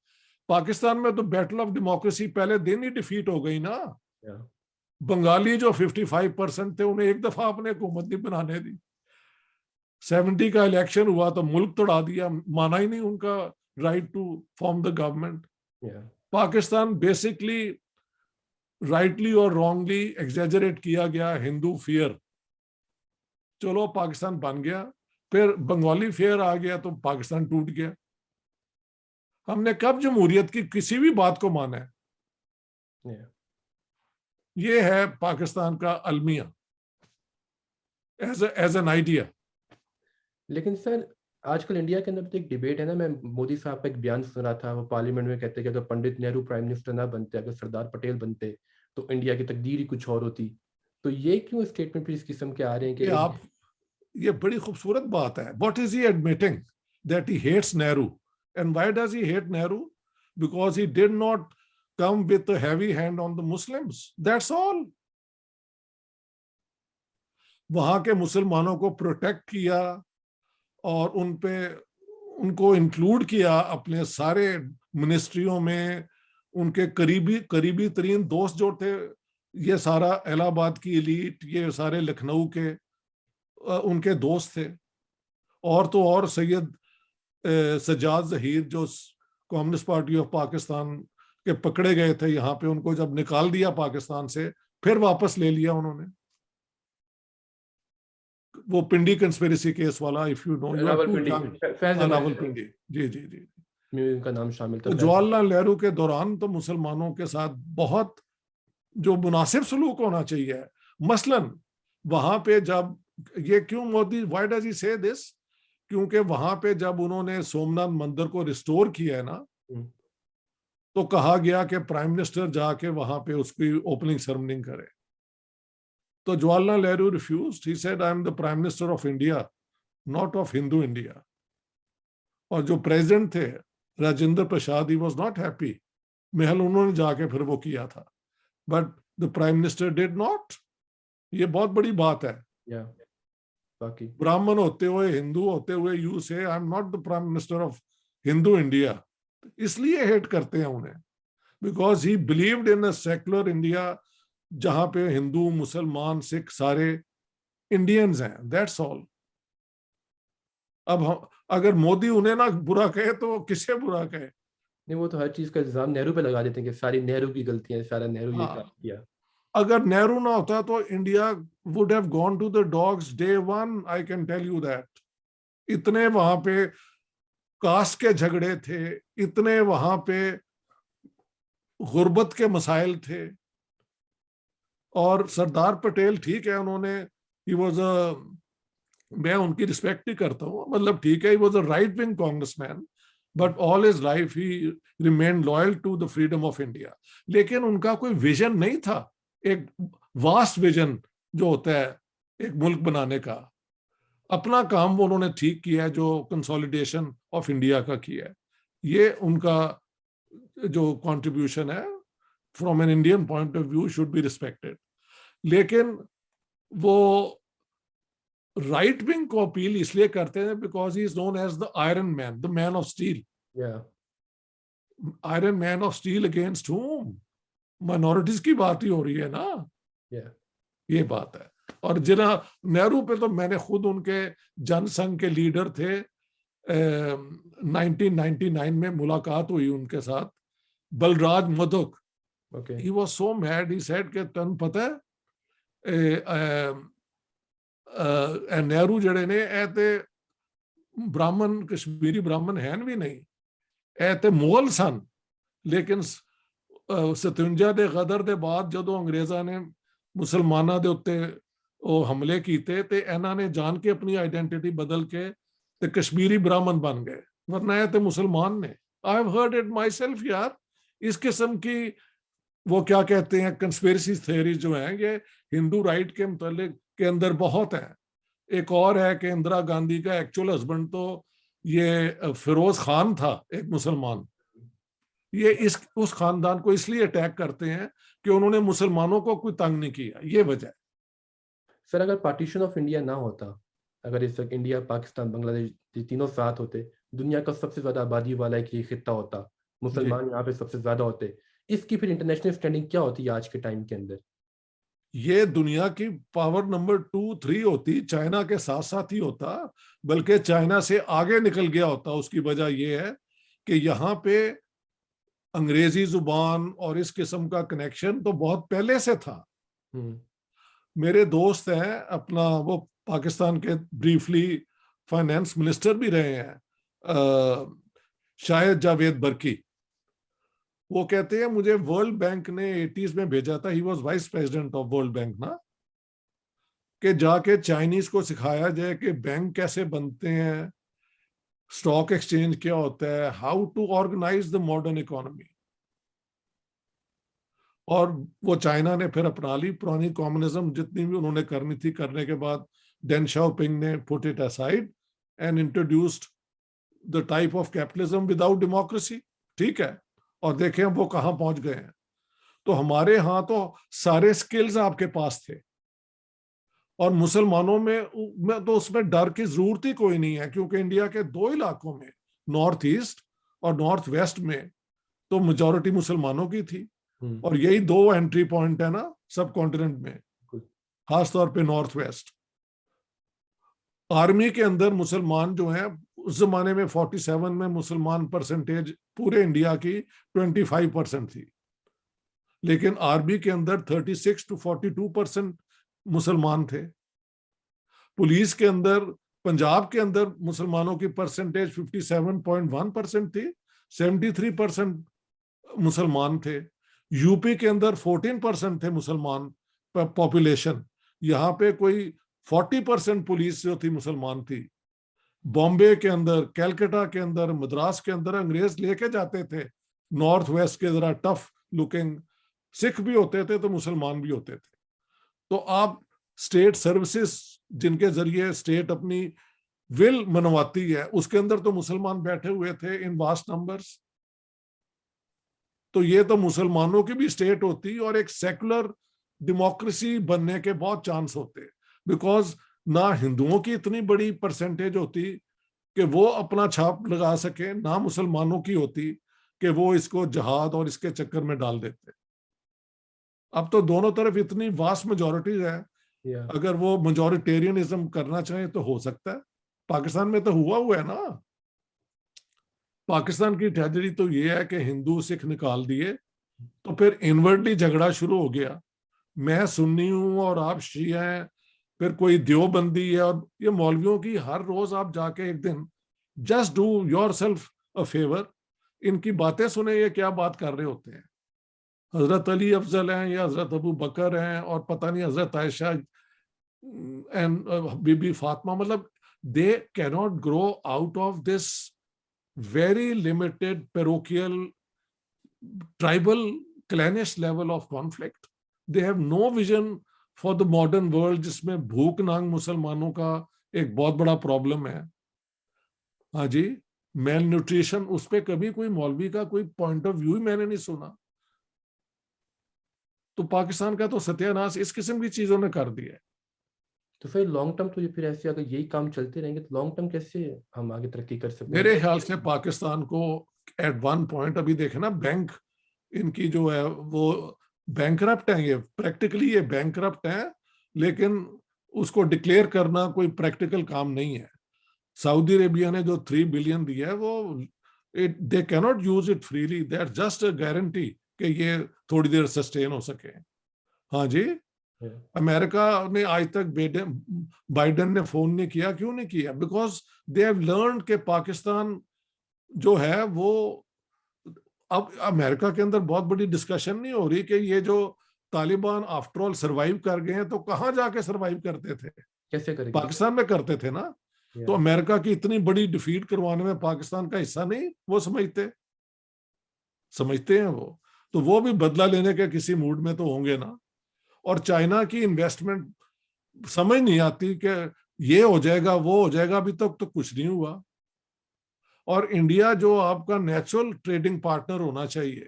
Pakistan में तो बैटल ऑफ डेमोक्रेसी पहले दिन ही डिफीट हो गई ना। बंगाली जो 55% थे उन्हें एक दफा अपने हुकूमत नहीं बनाने दी। 70 का इलेक्शन हुआ तो मुल्क तोड़ा दिया, माना ही नहीं उनका right to form the government. Pakistan basically rightly और रॉन्गली एग्जेजरेट किया गया हिंदू फियर। चलो पाकिस्तान बन गया, फिर बंगाली फियर आ गया तो पाकिस्तान टूट गया। हमने कब जमहूरियत की किसी भी बात को माना है? ये है पाकिस्तान का अलमिया एज एन आइडिया। लेकिन सर आजकल इंडिया के अंदर तो एक डिबेट है ना, मैं मोदी साहब का एक बयान सुन रहा था, वो पार्लियामेंट में कहते हैं कि अगर पंडित नेहरू प्राइम मिनिस्टर ना बनते, अगर सरदार पटेल बनते तो इंडिया की तकदीर ही कुछ और होती। तो ये क्यों स्टेटमेंट इस किस्म के आ रहे हैं कि आप, ये बड़ी खूबसूरत बात है। What is he admitting? That he hates Nehru. And why does he hate Nehru? Because he did not come with a heavy hand on the Muslims. That's all. वहां के मुसलमानों को प्रोटेक्ट किया और उनको इंक्लूड किया अपने सारे मिनिस्ट्रियों में। उनके करीबी तरीन दोस्त जो थे, ये सारा इलाहाबाद की एलीट, ये सारे लखनऊ के उनके दोस्त थे। और तो और सैयद सज्जाद ज़हीर जो कम्युनिस्ट पार्टी ऑफ पाकिस्तान के पकड़े गए थे यहाँ पे, उनको जब निकाल दिया पाकिस्तान से फिर वापस ले लिया उन्होंने। वो पिंडी कंस्पिरेसी केस वाला, इफ यू नो, रावलपिंडी, जी जी जी, उनका नाम शामिल था। तो जवाहरलाल नेहरू के दौरान तो मुसलमानों के साथ बहुत जो मुनासिब सलूक होना चाहिए। मसलन वहां पे जब ये क्यों मोदी, व्हाई डज ही से दिस? क्योंकि वहां पे जब उन्होंने सोमनाथ मंदिर को रिस्टोर किया है ना, तो कहा गया कि प्राइम मिनिस्टर जाके वहां पे उसकी ओपनिंग सेरेमनी करे। तो Jawaharlal Nehru refused. He said I am the prime minister of India, not of Hindu India. और जो प्रेसिडेंट थे Rajendra Prasad, he was not happy. महल उन्होंने जाके फिर वो किया था, but the prime minister did not. ये बहुत बड़ी बात है। ब्राह्मण होते हुए, हिंदू होते हुए, यू से I am not the prime minister of Hindu India. इसलिए हेट करते हैं उन्हें, because he believed in a secular India जहां पे हिंदू, मुसलमान, सिख सारे इंडियंस हैं। That's all. अब हम अगर मोदी उन्हें ना बुरा कहे तो किसे बुरा कहे? नहीं, वो तो हर चीज का इल्जाम नेहरू पे लगा देते हैं कि सारी नेहरू की गलतियां है, सारा नेहरू ये काम किया। अगर नेहरू ना होता तो India would have gone to the dogs day one, I can tell you that. इतने वहां पे कास्ट के झगड़े थे, इतने वहां पे गुर्बत के मसाइल थे। और सरदार पटेल, ठीक है, उन्होंने, ही वाज अ, मैं उनकी रिस्पेक्ट ही करता हूँ, मतलब ठीक है, he was a right wing congressman, but all his life he remain loyal to the freedom of India. लेकिन उनका कोई विजन नहीं था, एक वास्ट विजन जो होता है एक मुल्क बनाने का। अपना काम उन्होंने ठीक किया है, जो कंसोलिडेशन ऑफ इंडिया का किया है। ये उनका जो कंट्रीब्यूशन है from an Indian point of view should be respected. लेकिन वो राइट विंग को अपील इसलिए करते हैं because he is known as the iron man, the man of steel. Iron man of steel against whom? Minorities की बात ही हो रही है ना। ये बात है। और जिना नेहरू पे तो मैंने खुद उनके जनसंघ के लीडर थे, 1999 में मुलाकात हुई उनके साथ, Balraj Madhuk. He was so mad, he said कि तन पता है नेहरू जड़े ने ऐते ब्राह्मण, कश्मीरी ब्राह्मण हैं भी नहीं, ऐते मुगल सन। लेकिन 57 ਦੇ गदर ਦੇ बाद ਜਦੋਂ अंग्रेजा ने मुसलमाना ਦੇ ਉੱਤੇ ਉਹ हमले ਕੀਤੇ ਤੇ ਇਹਨਾਂ ने जान के अपनी आइडेंटिटी बदल के ਤੇ कश्मीरी ब्राह्मण बन गए, वरना ये तो मुसलमान ने। I have heard it my self यार। इस किस्म की वो क्या कहते हैं कंस्पिरेसी थ्योरी जो हैं, ये हिंदू राइट के मुतालिक के अंदर बहुत है। एक और है कि इंदिरा गांधी का एक्चुअल हस्बैंड तो ये फिरोज खान था, एक मुसलमान। ये उस खानदान को इसलिए अटैक करते हैं कि उन्होंने मुसलमानों को कोई तंग नहीं किया, ये वजह है। सर अगर पार्टीशन ऑफ इंडिया ना होता, अगर इस वक्त इंडिया पाकिस्तान बांग्लादेश ये तीनों साथ होते, दुनिया का सबसे ज्यादा आबादी वाला एक ये खित्ता होता, जी, मुसलमान यहाँ पे सबसे ज्यादा होते, इसकी फिर इंटरनेशनल स्टैंडिंग क्या होती है आज के टाइम के अंदर? ये दुनिया की पावर नंबर 2 3 होती, चाइना के साथ साथ ही होता, बल्कि चाइना से आगे निकल गया होता। उसकी वजह यह है कि यहाँ पे अंग्रेजी जुबान और इस किस्म का कनेक्शन तो बहुत पहले से था। हम्म। मेरे दोस्त हैं अपना, वो पाकिस्तान के ब्रीफली फाइनेंस मिनिस्टर भी रहे हैं, शायद जावेद बरकी। वो कहते हैं मुझे वर्ल्ड बैंक ने 80s में भेजा था, he was vice president of world bank ना, कि जाके चाइनीज को सिखाया जाए कि बैंक कैसे बनते हैं, स्टॉक एक्सचेंज क्या होता है, how to organise the modern economy. और वो चाइना ने फिर अपना ली पुरानी कम्युनिज्म, जितनी भी उन्होंने करनी थी करने के बाद डेन शाओपिंग ने put it aside and introduced the type of capitalism without democracy. ठीक है, और देखें वो कहां पहुंच गए हैं। तो हमारे यहाँ तो सारे स्किल्स आपके पास थे, और मुसलमानों में तो उसमें डर की जरूरत ही कोई नहीं है, क्योंकि इंडिया के 2 इलाकों में, नॉर्थ ईस्ट और नॉर्थ वेस्ट में, तो मेजोरिटी मुसलमानों की थी। और यही 2 एंट्री पॉइंट है ना सब कॉन्टिनेंट में, खासतौर पे नॉर्थ वेस्ट। आर्मी के अंदर मुसलमान जो हैं, उस जमाने में 47 में मुसलमान परसेंटेज पूरे इंडिया की 25% थी, लेकिन आर्मी के अंदर 36 to 42% मुसलमान थे। पुलिस के अंदर, पंजाब के अंदर मुसलमानों की परसेंटेज 57.1% थी, 73% मुसलमान थे। यूपी के अंदर 14% थे मुसलमान पॉपुलेशन, यहाँ पे कोई 40% पुलिस जो थी मुसलमान थी। बॉम्बे के अंदर, कैलकाटा के अंदर, मद्रास के अंदर अंग्रेज लेके जाते थे नॉर्थ वेस्ट के जरा टफ लुकिंग सिख भी होते थे तो मुसलमान भी होते थे। तो आप स्टेट सर्विसेज जिनके जरिए स्टेट अपनी विल मनवाती है, उसके अंदर तो मुसलमान बैठे हुए थे इन वास्ट नंबर्स। तो ये तो मुसलमानों की भी स्टेट होती और एक सेकुलर डेमोक्रेसी बनने के बहुत चांस होते, बिकॉज ना हिंदुओं की इतनी बड़ी परसेंटेज होती कि वो अपना छाप लगा सके, ना मुसलमानों की होती कि वो इसको जहाद और इसके चक्कर में डाल देते। अब तो दोनों तरफ इतनी वास्ट मेजोरिटीज है, अगर वो मेजोरिटेरियनिज्म करना चाहे तो हो सकता है। पाकिस्तान में तो हुआ है ना। पाकिस्तान की ट्रेजेडी तो ये है कि हिंदू सिख निकाल दिए, तो फिर इनवर्डली झगड़ा शुरू हो गया, मैं सुन्नी हूं और आप शिया हैं, फिर कोई देवबंदी है। और ये मौलवियों की हर रोज आप जाके एक दिन just do yourself a favour, इनकी बातें सुने, ये क्या बात कर रहे होते हैं। हजरत अली अफजल हैं या हजरत अबू बकर हैं और पता नहीं हजरत आयशा एंड बीबी फातिमा, मतलब they cannot grow out of this very limited parochial tribal clannish level of conflict. They have no vision for the modern world, जिसमें भूख नांग मुसलमानों का एक बहुत बड़ा प्रॉब्लम है। हाँ जी, मेल न्यूट्रिशन, उस पर कभी कोई मौलवी का कोई पॉइंट ऑफ व्यू ही मैंने नहीं सुना। तो पाकिस्तान का तो सत्यानाश इस किस्म की चीजों ने कर दिया है। तो फिर लॉन्ग टर्म तो ये फिर ऐसे अगर यही काम चलते रहेंगे तो लॉन्ग टर्म कैसे हम आगे तरक्की कर सकते हैं? मेरे ख्याल से पाकिस्तान को एट वन पॉइंट, अभी देखे ना बैंक इनकी जो है वो बैंकरप्ट है, ये प्रैक्टिकली ये बैंकरप्ट है, लेकिन उसको डिक्लेयर करना कोई प्रैक्टिकल काम नहीं है। सऊदी अरेबिया ने जो 3 बिलियन दिया है वो they cannot use it freely, that just a guarantee कि ये थोड़ी देर सस्टेन हो सके। हाँ जी, अमेरिका ने आज तक बाइडेन ने फोन नहीं किया, क्यों नहीं किया? बिकॉज दे हैव लर्न के पाकिस्तान जो है वो, अब अमेरिका के अंदर बहुत बड़ी डिस्कशन नहीं हो रही कि ये जो तालिबान आफ्टर ऑल सर्वाइव कर गए हैं, तो कहां जाके सर्वाइव करते थे? कैसे करेंगे? पाकिस्तान में करते थे ना। तो अमेरिका की इतनी बड़ी डिफीट करवाने में पाकिस्तान का हिस्सा नहीं वो समझते हैं वो, तो वो भी बदला लेने के किसी मूड में तो होंगे ना। और चाइना की इन्वेस्टमेंट समझ नहीं आती कि ये हो जाएगा वो हो जाएगा, अभी तक तो कुछ नहीं हुआ। और इंडिया जो आपका नेचुरल ट्रेडिंग पार्टनर होना चाहिए,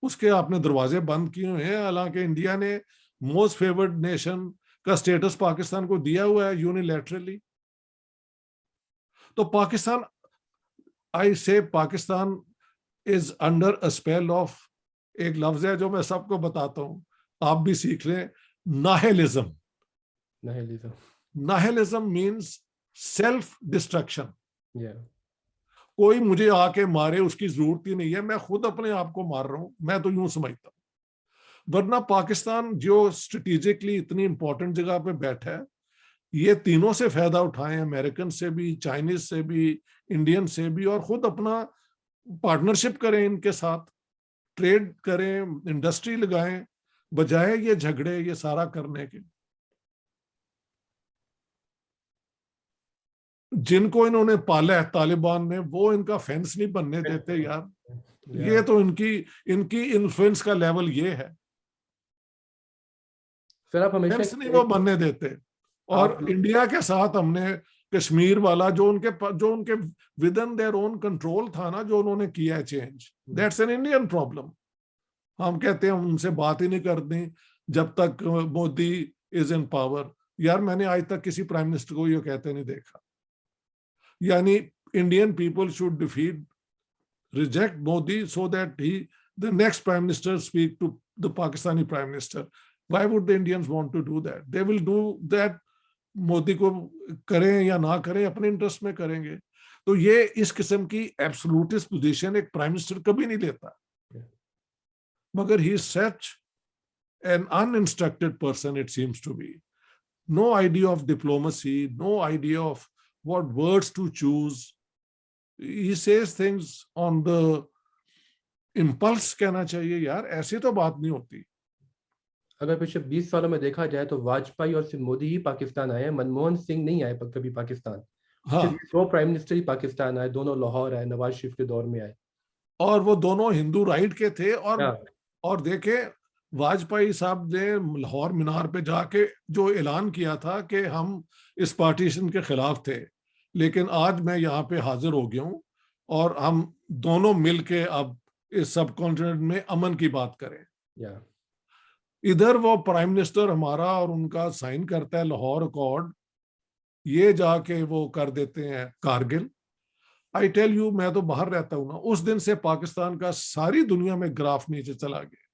उसके आपने दरवाजे बंद किए हुए हैं। हालांकि इंडिया ने मोस्ट फेवर्ड नेशन का स्टेटस पाकिस्तान को दिया हुआ है यूनिलैटरली। तो पाकिस्तान, आई से Pakistan is under a spell of, एक लफ्ज है जो मैं सबको बताता हूं, आप भी सीख लें, nihilism. Nihilism. Nihilism means self destruction. या कोई मुझे आके मारे उसकी जरूरत ही नहीं है, मैं खुद अपने आप को मार रहा हूं, मैं तो यूं समझता हूं। वरना पाकिस्तान जो स्ट्रेटेजिकली इतनी इंपॉर्टेंट जगह पे बैठा है, ये तीनों से फायदा उठाएं, अमेरिकन से भी, चाइनीज से भी, इंडियन से भी, और खुद अपना पार्टनरशिप करें इनके साथ, ट्रेड करें, इंडस्ट्री लगाएं, बजाय ये झगड़े ये सारा करने के। जिनको इन्होंने पाला है तालिबान में, वो इनका फेंस नहीं बनने देते यार। ये तो इनकी इनकी इन्फ्लुएंस का लेवल ये है, फिर आप हमेशा फेंस नहीं वो बनने देते। और इंडिया के साथ हमने कश्मीर वाला जो उनके with in their own control था ना, जो उन्होंने किया है change, that's an Indian problem. हम कहते हैं उनसे बात ही नहीं करनी जब तक मोदी इज इन पावर। यार मैंने आज तक किसी प्राइम मिनिस्टर को ये कहते नहीं देखा। यानी Indian people should defeat, reject Modi so that he the next prime minister speak to the Pakistani prime minister. Why would the Indians want to do that? They will do that, Modi को करें या ना करें, अपने इंटरेस्ट में करेंगे। तो ये इस किस्म की एब्सोल्यूटिस्ट पोजीशन एक प्राइम मिनिस्टर कभी नहीं लेता। मगर he is such an uninstructed person, it seems to be. No idea of diplomacy, no idea of what words to choose. He says things on the impulse, कहना चाहिए यार, ऐसी तो बात नहीं होती। अगर पिछले 20 सालों में देखा जाए तो वाजपेयी और सिर्फ मोदी ही पाकिस्तान आए हैं, मनमोहन सिंह नहीं आए कभी पाकिस्तान। हाँ, सिर्फ 2 प्राइम मिनिस्टर ही पाकिस्तान आए, दोनों लाहौर आए, नवाज शरीफ के दौर में आए, और वो दोनों हिंदू राइट के थे। क्या? और देखे वाजपेयी साहब ने लाहौर मीनार पे जाके जो ऐलान किया था कि हम इस पार्टीशन के खिलाफ थे, लेकिन आज मैं यहाँ पे हाजिर हो गया हूँ और हम दोनों मिलके अब इस सब कॉन्टिनेंट में अमन की बात करें। या इधर वो प्राइम मिनिस्टर हमारा और उनका साइन करता है लाहौर अकॉर्ड, ये जाके वो कर देते हैं कारगिल। आई टेल यू, मैं तो बाहर रहता हूं ना, उस दिन से पाकिस्तान का सारी दुनिया में ग्राफ नीचे चला गया।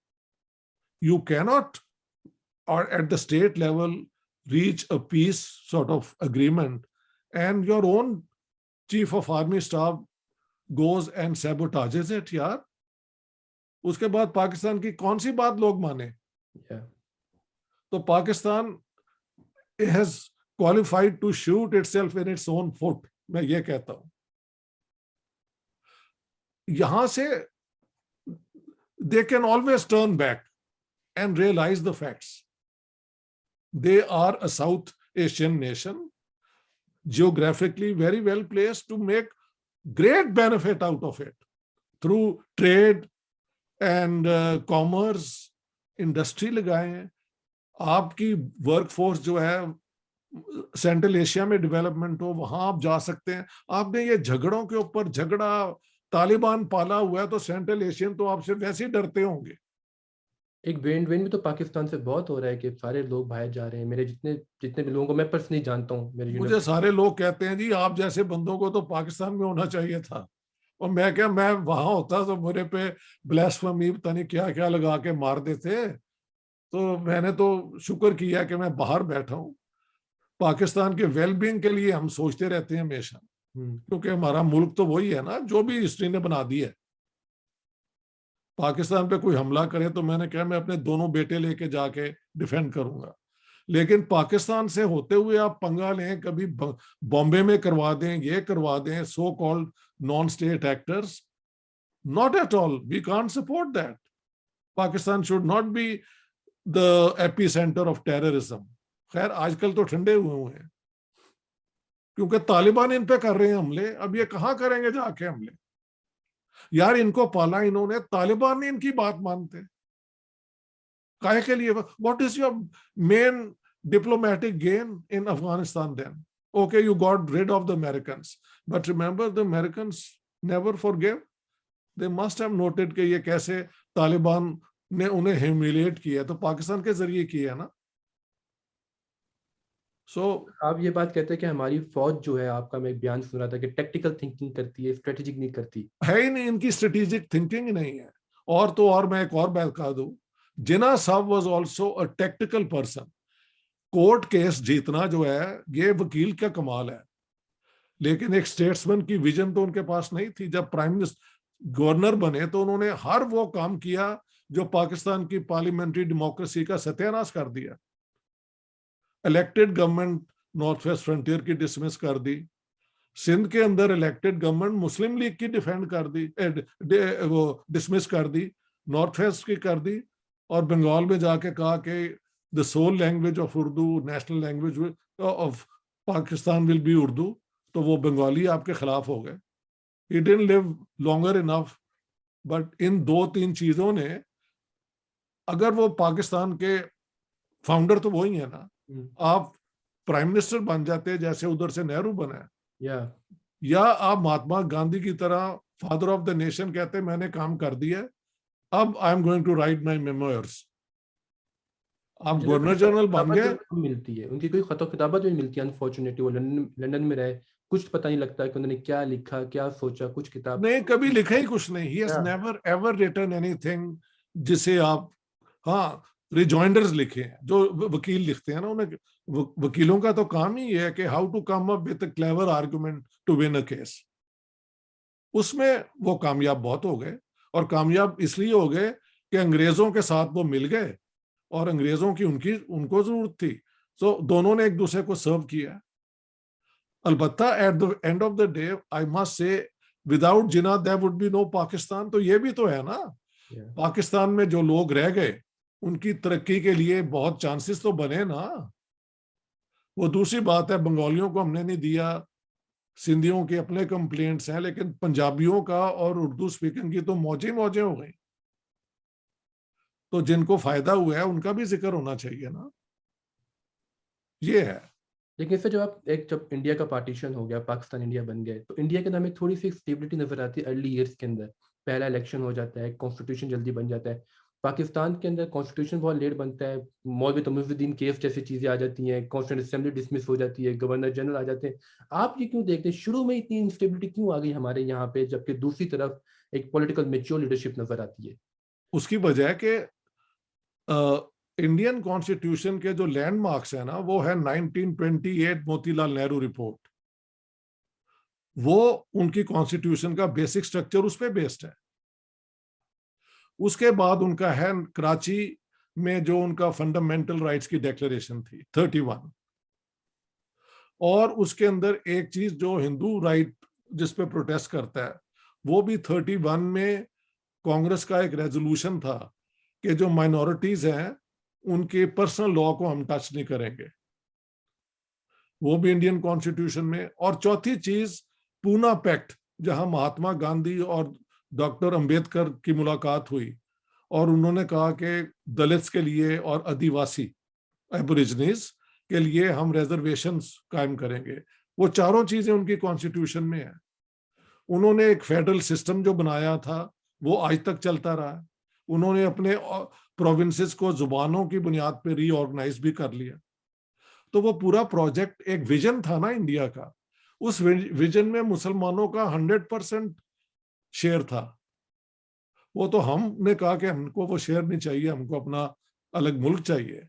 You cannot or at the state level reach a peace sort of agreement and your own chief of army staff goes and sabotages it यार। उसके बाद पाकिस्तान की कौन सी बात लोग माने? तो Pakistan has qualified to shoot itself in its own foot, मैं ये कहता हूं। यहां से they can always turn back and realize the facts. They are a South Asian nation, geographically very well placed to make great benefit out of it through trade and commerce, industry लगाए हैं। आपकी वर्कफोर्स जो है सेंट्रल एशिया में डेवलपमेंट हो, वहां आप जा सकते हैं। आपने ये झगड़ों के ऊपर झगड़ा, तालिबान पाला हुआ है, तो सेंट्रल एशियन तो आपसे वैसे ही डरते होंगे। एक ब्रेन ड्रेन भी तो पाकिस्तान से बहुत हो रहा है कि सारे लोग बाहर जा रहे हैं। मेरे जितने जितने भी लोगों को मैं पर्सनली जानता हूँ, मेरे मुझे सारे लोग कहते हैं जी आप जैसे बंदों को तो पाकिस्तान में होना चाहिए था। और मैं वहां होता तो मेरे पे ब्लास्फेमी पता नहीं क्या क्या लगा के मार देते। तो मैंने तो शुक्र किया कि मैं बाहर बैठा हूँ। पाकिस्तान के वेलबींग के लिए हम सोचते रहते हैं हमेशा, क्योंकि हमारा मुल्क तो वही है ना जो भी हिस्ट्री ने बना दी है। पाकिस्तान पे कोई हमला करे तो मैंने कहा मैं अपने दोनों बेटे लेके जाके डिफेंड करूंगा। लेकिन पाकिस्तान से होते हुए आप पंगा लें, कभी बॉम्बे में करवा दें, ये करवा दें, so called non state actors, not at all, we can't support that. Pakistan should not be the epicentre of terrorism. खैर आजकल तो ठंडे हुए हैं क्योंकि तालिबान इन पे कर रहे हैं हमले। अब ये कहां करेंगे जाके हमले? यार इनको पाला इन्होंने, तालिबान ने इनकी बात मानते काहे के लिए? What is your main diplomatic gain in Afghanistan then? Okay, you got rid of the Americans, but remember the Americans never forgive. They must have noted कि ये कैसे तालिबान ने उन्हें ह्यूमिलिएट किया, तो पाकिस्तान के जरिए किया ना। आप ये बात कहते हैं कि हमारी फौज जो है, आपका मैं एक बयान सुन रहा था कि टेक्टिकल थिंकिंग करती है, स्ट्रेटेजिक नहीं करती है ही नहीं, इनकी स्ट्रेटेजिक थिंकिंग ही नहीं है। और तो और मैं एक और बात कह दूं, जिन्ना साहब was also a tactical person. Court case जीतना जो है ये वकील का कमाल है, लेकिन एक स्टेट्समैन की विजन तो उनके पास नहीं थी। जब प्राइम मिनिस्टर गवर्नर बने तो उन्होंने हर वो काम किया जो पाकिस्तान की पार्लियामेंट्री डेमोक्रेसी का सत्यानाश कर दिया। Elected government north west frontier की डिसमिस कर दी, सिंध के अंदर इलेक्टेड गवर्नमेंट मुस्लिम लीग की डिफेंड कर दी, वो डिसमिस कर दी, नॉर्थ वेस्ट की कर दी, और बंगाल में जाके कहा कि the sole language of Urdu, national language of Pakistan will be Urdu. तो वो बंगाली आपके खिलाफ हो गए। He didn't live longer enough. But इन दो तीन चीजों ने, अगर वो पाकिस्तान के फाउंडर तो वही है ना, आप प्राइम मिनिस्टर बन जाते जैसे उधर से नेहरू बना है, या आप महात्मा गांधी की तरह फादर ऑफ द नेशन कहते मैंने काम कर दिया, अब I am going to write my memoirs. आप गवर्नर जनरल बन गए। मिलती है उनकी, कोई खतो किताबत भी मिलती है अनफॉर्चुनेटली। वो लंदन में रहे, कुछ पता नहीं लगता कि उन्होंने क्या लिखा, क्या सोचा, कुछ किताब नहीं, कभी लिखा ही कुछ नहीं। He has never ever written anything जिसे आप, हाँ, रिजॉइंडर्स लिखे हैं जो वकील लिखते हैं ना, उन्हें वकीलों का तो काम ही है कि how to come up with a clever argument to win a case. उसमें वो कामयाब बहुत हो गए, और कामयाब इसलिए हो गए कि अंग्रेजों के साथ वो मिल गए, और अंग्रेजों की उनको जरूरत थी, तो दोनों ने एक दूसरे को सर्व किया। अलबत्ता at the end of the day I must say, without Jinnah there would be no Pakistan. तो ये भी तो है ना, पाकिस्तान में जो लोग रह गए उनकी तरक्की के लिए बहुत चांसेस तो बने ना। वो दूसरी बात है, बंगालियों को हमने नहीं दिया, सिंधियों के अपने कंप्लेंट्स हैं, लेकिन पंजाबियों का और उर्दू स्पीकिंग की तो मौजें मौजें हो गई। तो जिनको फायदा हुआ है उनका भी जिक्र होना चाहिए ना, ये है। लेकिन इससे जब इंडिया का पार्टीशन हो गया, पाकिस्तान इंडिया बन गए, तो इंडिया के नाम में थोड़ी सी स्टेबिलिटी नजर आती है अर्ली ईयर्स के अंदर। पहला इलेक्शन हो जाता है, कॉन्स्टिट्यूशन जल्दी बन जाता है। पाकिस्तान के अंदर कॉन्स्टिट्यूशन बहुत लेट बनता है, मौलवी तमुद्दीन केस जैसी चीजें आ जाती हैं, कॉन्स्टिट्यूंट असेंबली डिसमिस हो जाती है, गवर्नर जनरल आ जाते हैं। आप ये क्यों देखते हैं, शुरू में इतनी इंस्टेबिलिटी क्यों आ गई हमारे यहाँ पे, जबकि दूसरी तरफ एक पॉलिटिकल मेच्योर लीडरशिप नजर आती है? उसकी वजह है कि इंडियन कॉन्स्टिट्यूशन के जो लैंडमार्क्स है ना, वो है 1928 मोतीलाल नेहरू रिपोर्ट। वो उनकी कॉन्स्टिट्यूशन का बेसिक स्ट्रक्चर उस पर बेस्ड है। उसके बाद उनका है कराची में जो उनका फंडामेंटल राइट्स की डिक्लेरेशन थी 31, और उसके अंदर एक चीज जो हिंदू राइट जिस पे प्रोटेस्ट करता है, वो भी 31 में कांग्रेस का एक रेजोल्यूशन था कि जो माइनॉरिटीज हैं उनके पर्सनल लॉ को हम टच नहीं करेंगे, वो भी इंडियन कॉन्स्टिट्यूशन में। और चौथी चीज पूना पैक्ट, जहां महात्मा गांधी और डॉक्टर अंबेडकर की मुलाकात हुई, और उन्होंने कहा कि दलित्स के लिए और आदिवासी एबोरिजिनीज के लिए हम रिजर्वेशंस कायम करेंगे। वो चारों चीजें उनकी कॉन्स्टिट्यूशन में है। उन्होंने एक फेडरल सिस्टम जो बनाया था वो आज तक चलता रहा। उन्होंने अपने प्रोविंसेस को जुबानों की बुनियाद पर रीऑर्गेनाइज भी कर लिया। तो वो पूरा प्रोजेक्ट एक विजन था ना इंडिया का, उस विजन में मुसलमानों का 100% शेयर था। वो तो हमने कहा कि हमको वो शेयर नहीं चाहिए, हमको अपना अलग मुल्क चाहिए।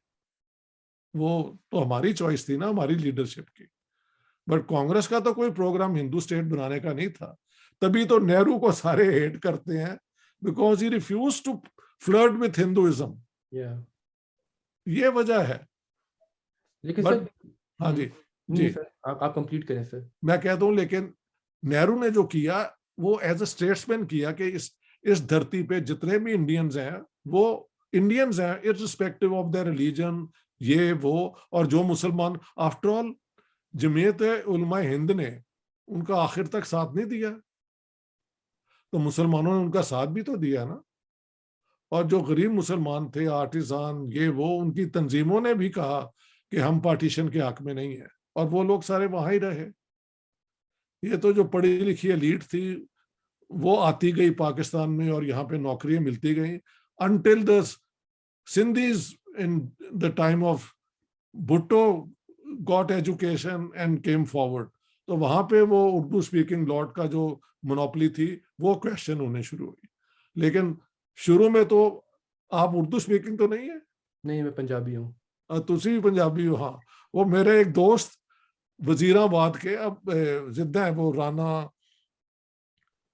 वो तो हमारी चॉइस थी ना, हमारी लीडरशिप की। बट कांग्रेस का तो कोई प्रोग्राम हिंदू स्टेट बनाने का नहीं था। तभी तो नेहरू को सारे हेट करते हैं, because he refuse to flirt with Hinduism. ये वजह है। लेकिन बट सर, हाँ जी, नहीं जी सर, आप कंप्लीट करें सर। मैं कहता हूं, लेकिन नेहरू ने जो किया वो एज अ स्टेट्समैन किया कि इस धरती पे जितने भी इंडियंस हैं वो इंडियंस हैं, इररिस्पेक्टिव ऑफ देयर रिलीजन, ये वो। और जो मुसलमान, आफ्टर ऑल जमीयत उलमा हिंद ने उनका आखिर तक साथ नहीं दिया, तो मुसलमानों ने उनका साथ भी तो दिया ना। और जो गरीब मुसलमान थे, आर्टिसान, ये वो, उनकी तंजीमों ने भी कहा कि हम पार्टीशन के हक में नहीं है, और वो लोग सारे वहां ही रहे। ये तो जो पढ़ी लिखी एलीट थी वो आती गई पाकिस्तान में, और यहाँ पे नौकरियां मिलती गई, until the Sindhis in the time of Bhutto got education and came forward. तो वहां पे वो उर्दू स्पीकिंग लॉट का जो मोनोपोली थी वो क्वेश्चन होने शुरू हुई। लेकिन शुरू में तो आप उर्दू स्पीकिंग तो नहीं है? नहीं, मैं पंजाबी हूँ। तुसी भी पंजाबी हो? हाँ, वो मेरे एक दोस्त वजीराबाद के, अब जिद्दा है वो, राना,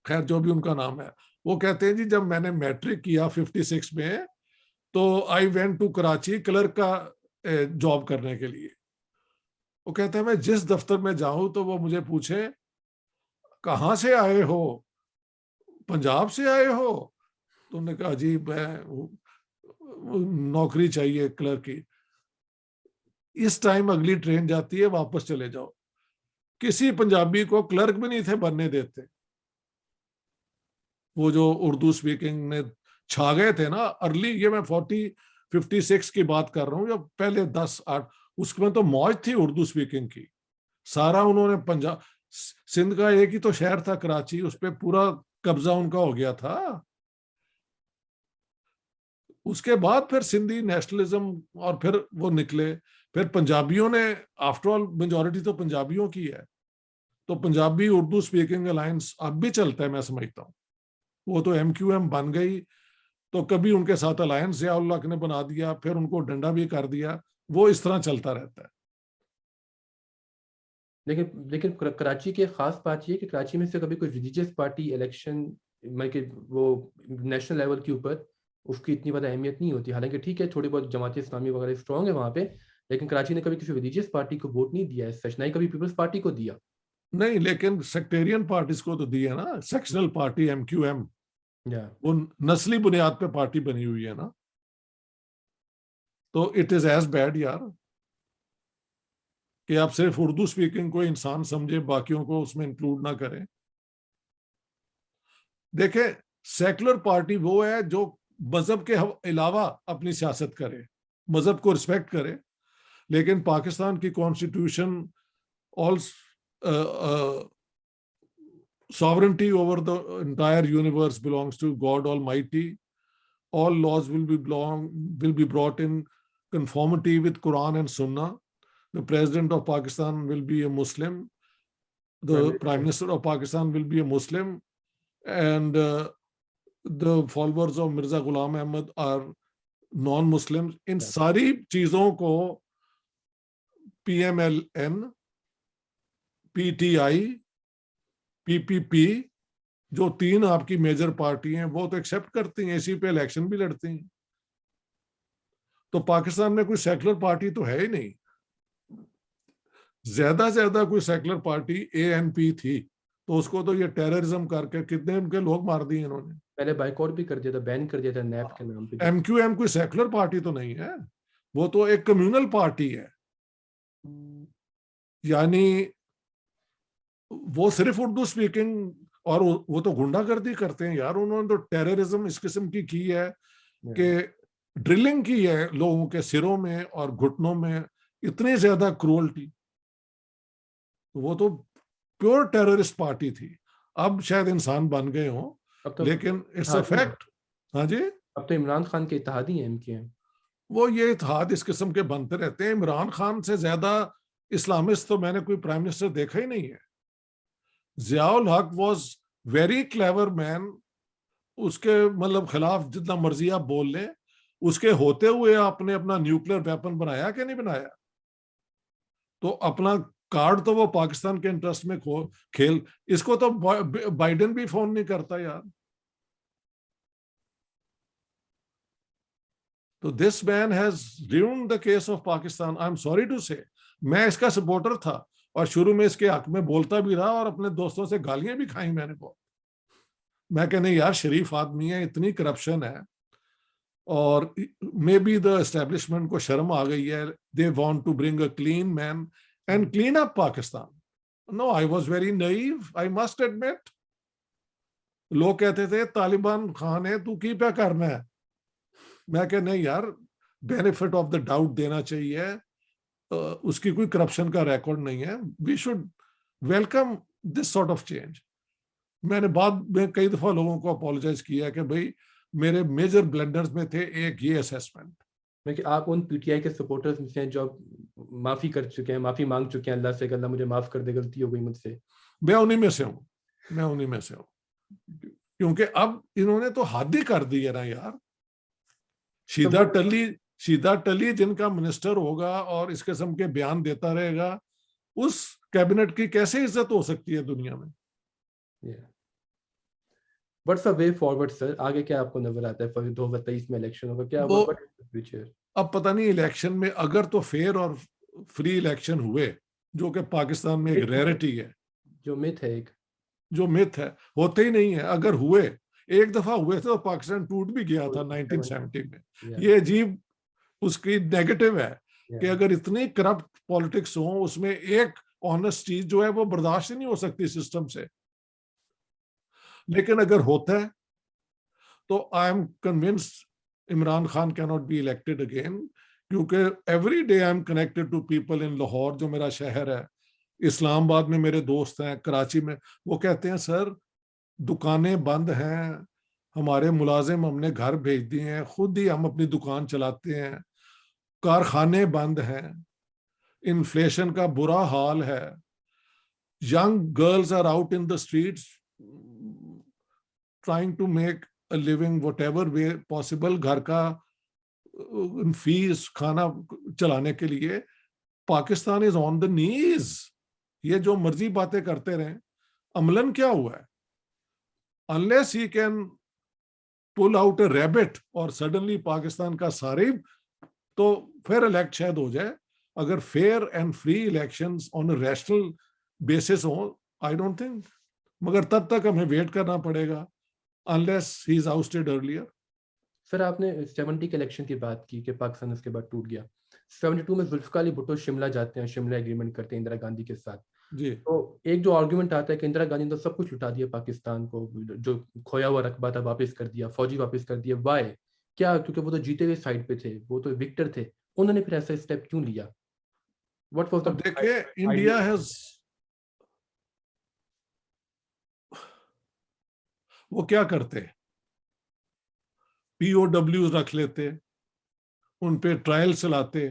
खैर जो भी उनका नाम है, वो कहते हैं जी जब मैंने मैट्रिक किया 56 में, तो I went to Karachi clerk का जॉब करने के लिए। वो कहते हैं मैं जिस दफ्तर में जाऊं तो वो मुझे पूछे कहाँ से आए हो, पंजाब से आए हो? तो उन्होंने कहा जी मैं नौकरी चाहिए क्लर्क की, इस टाइम अगली ट्रेन जाती है, वापस चले जाओ। किसी पंजाबी को क्लर्क भी नहीं थे बनने देते। वो जो उर्दू स्पीकिंग में छा गए थे ना अर्ली, ये मैं 56 की बात कर रहा हूँ, जब पहले 10-8 उसमें तो मौज थी उर्दू स्पीकिंग की। सारा उन्होंने पंजाब, सिंध का एक ही तो शहर था कराची, उस पर पूरा कब्जा उनका हो गया था। उसके बाद फिर सिंधी नेशनलिज्म और फिर वो निकले, फिर पंजाबियों ने, आफ्टर ऑल मेजोरिटी तो पंजाबियों की है, तो पंजाबी उर्दू स्पीकिंग अलायंस अब भी चलता है, मैं समझता हूँ। वो तो MQM बन गई, तो कभी उनके साथ अलायंस ज़िया-उल हक ने बना दिया, फिर उनको डंडा भी कर दिया, वो इस तरह चलता रहता है। लेकिन लेकिन कराची की एक खास बात ये है कि कराची में से कभी कोई रिलीजियस पार्टी इलेक्शन में कि वो नेशनल लेवल के ऊपर उसकी इतनी ज़्यादा अहमियत नहीं होती। हालांकि ठीक है, थोड़ी बहुत जमात इस्लामी वगैरह स्ट्रॉन्ग है वहाँ पे, लेकिन कराची ने कभी किसी रिलीजियस पार्टी को वोट नहीं दिया है, सच ना ही कभी पीपल्स पार्टी को दिया। नहीं, लेकिन सेक्टेरियन पार्टीज को तो दी है ना, सेक्शनल पार्टी MQM, या वो नस्ली बुनियाद पे पार्टी बनी हुई है ना, तो इट इज एज बैड यार कि आप सिर्फ उर्दू स्पीकिंग को इंसान समझे, बाकियों को उसमें इंक्लूड ना करें। देखे, सेकुलर पार्टी वो है जो मजहब के अलावा अपनी सियासत करे, मजहब को रिस्पेक्ट करे। लेकिन पाकिस्तान की constitution, all sovereignty over the entire universe belongs to God Almighty. All laws will be brought in conformity with Quran and Sunnah. The president of Pakistan will be a Muslim. The prime minister of Pakistan will be a Muslim, and the followers of Mirza Ghulam Ahmad are non-Muslims. इन सारी चीजों को PMLN, PTI, PPP, जो 3 आपकी मेजर पार्टी हैं, वो तो एक्सेप्ट करती हैं, इसी पे इलेक्शन भी लड़ती हैं। तो पाकिस्तान में कोई सेकुलर पार्टी तो है ही नहीं। ज्यादा से ज्यादा कोई सेकुलर पार्टी ANP थी, तो उसको तो ये टेररिज्म करके कितने उनके लोग मार दिए इन्होंने। पहले बाइकआउट भी कर दिया था, बैन कर दिया था नैप के नाम पे। MQM कोई सेकुलर पार्टी तो नहीं है, वो तो एक कम्युनल पार्टी है। यानी वो सिर्फ उर्दू स्पीकिंग, और वो तो गुंडागर्दी करते हैं यार। उन्होंने तो टेररिज्म इस किस्म की है कि ड्रिलिंग की है लोगों के सिरों में और घुटनों में, इतनी ज्यादा क्रूअल्टी। वो तो प्योर टेररिस्ट पार्टी थी। अब शायद इंसान बन गए हो, तो लेकिन इट्स अ फैक्ट। हाँ जी, अब तो इमरान खान के इत्तेहादी हैं MQM। वो ये इत्तेहाद इस किस्म के बनते रहते हैं। इमरान खान से ज्यादा इस्लामिस्ट तो मैंने कोई प्राइम मिनिस्टर देखा ही नहीं है। ज़िया-उल हक वॉज वेरी क्लेवर मैन। उसके मतलब खिलाफ जितना मर्जी आप बोल लें, उसके होते हुए आपने अपना न्यूक्लियर वेपन बनाया कि नहीं बनाया? तो अपना कार्ड तो वो पाकिस्तान के इंटरेस्ट में खेल, इसको तो बाइडेन भी फोन नहीं करता यार। तो this man has ruined the case of Pakistan. I am sorry to say, मैं इसका सपोर्टर था और शुरू में इसके हक में बोलता भी रहा और अपने दोस्तों से गालियां भी खाई मैंने बहुत। मैं कहने यार शरीफ आदमी है, इतनी करप्शन है, और मे बी द एस्टेब्लिशमेंट को शर्म आ गई है। They want to bring a clean man and clean up Pakistan. No, I was very naive, I must admit. लोग कहते थे तालिबान खान है, तू की क्या करना है? मैं कह नहीं यार, बेनिफिट ऑफ द डाउट देना चाहिए। उसकी कोई करप्शन का रिकॉर्ड नहीं है। We should welcome this sort of change. मैंने बाद में कई दफा लोगों को अपोलोजाइज किया कि भाई मेरे मेजर ब्लंडर्स में थे एक ये असेसमेंट। मैं कि आप उन PTI के सपोर्टर्स में से जो माफी कर चुके हैं, माफी मांग चुके हैं अल्लाह से कि अल्लाह मुझे माफ कर दे, गलती हो गई मुझसे। मैं उन्हीं में से हूँ, मैं उन्हीं में से हूँ, क्योंकि अब इन्होंने तो हद ही कर दी है ना यार। सीधा टल्ली, सीधा टल्ली जिनका मिनिस्टर होगा और इस किस्म के बयान देता रहेगा, उस कैबिनेट की कैसे इज्जत हो सकती है दुनिया में? What's the way forward sir? आगे क्या आपको नजर आता है? 2023 में इलेक्शन होगा क्या? वो व्हाट इज द फ्यूचर? अब पता नहीं, इलेक्शन में अगर तो फेयर और फ्री इलेक्शन हुए, जो कि पाकिस्तान में एक रेयरिटी है, जो मिथ है, एक जो मिथ है, होते ही नहीं है। अगर हुए, एक दफा हुए थे तो पाकिस्तान टूट भी गया था 1970 में। ये अजीब उसकी नेगेटिव है कि अगर इतनी करप्ट पॉलिटिक्स हो, उसमें एक ऑनेस्ट चीज जो है वो बर्दाश्त ही नहीं हो सकती सिस्टम से। लेकिन अगर होता है तो I am convinced Imran Khan can not be elected again, क्योंकि every day I am connected to people in Lahore, जो मेरा शहर है, इस्लामाबाद में मेरे दोस्त हैं, कराची में, वो कहते हैं सर दुकानें बंद हैं, हमारे मुलाजिम हमने घर भेज दिए हैं, खुद ही हम अपनी दुकान चलाते हैं, कारखाने बंद हैं, इन्फ्लेशन का बुरा हाल है, young girls are out in the streets trying to make a living whatever way possible, घर का फीस खाना चलाने के लिए। Pakistan is on the knees. ये जो मर्जी बातें करते रहे, अमलन क्या हुआ है? Unless he can pull out a rabbit और सडनली पाकिस्तान का सारे, तो फिर इलेक्ट शायद हो जाए। अगर fair and free elections on a rational basis हो, आई डोंट थिंक, मगर तब तक हमें वेट करना पड़ेगा unless he is ousted earlier. Sir आपने 70 के इलेक्शन की बात की कि पाकिस्तान उसके बाद टूट गया। 72 में जुल्फिकार अली भुट्टो शिमला जाते हैं, शिमला एग्रीमेंट करते हैं इंदिरा गांधी के साथ। जी, तो एक जो आर्गुमेंट आता है कि इंदिरा गांधी ने तो सब कुछ लुटा दिया पाकिस्तान को, जो खोया हुआ रकबा था वापस कर दिया, फौजी वापस कर दिया। वाई? क्या? क्योंकि वो तो जीते हुए साइड पे थे, वो तो विक्टर थे। उन्होंने फिर ऐसा स्टेप क्यों लिया? व्हाट वाज अब द देखिए आइडिया? इंडिया हैज, वो क्या करते, पीओडब्ल्यू रख लेते, उन पे ट्रायल चलाते,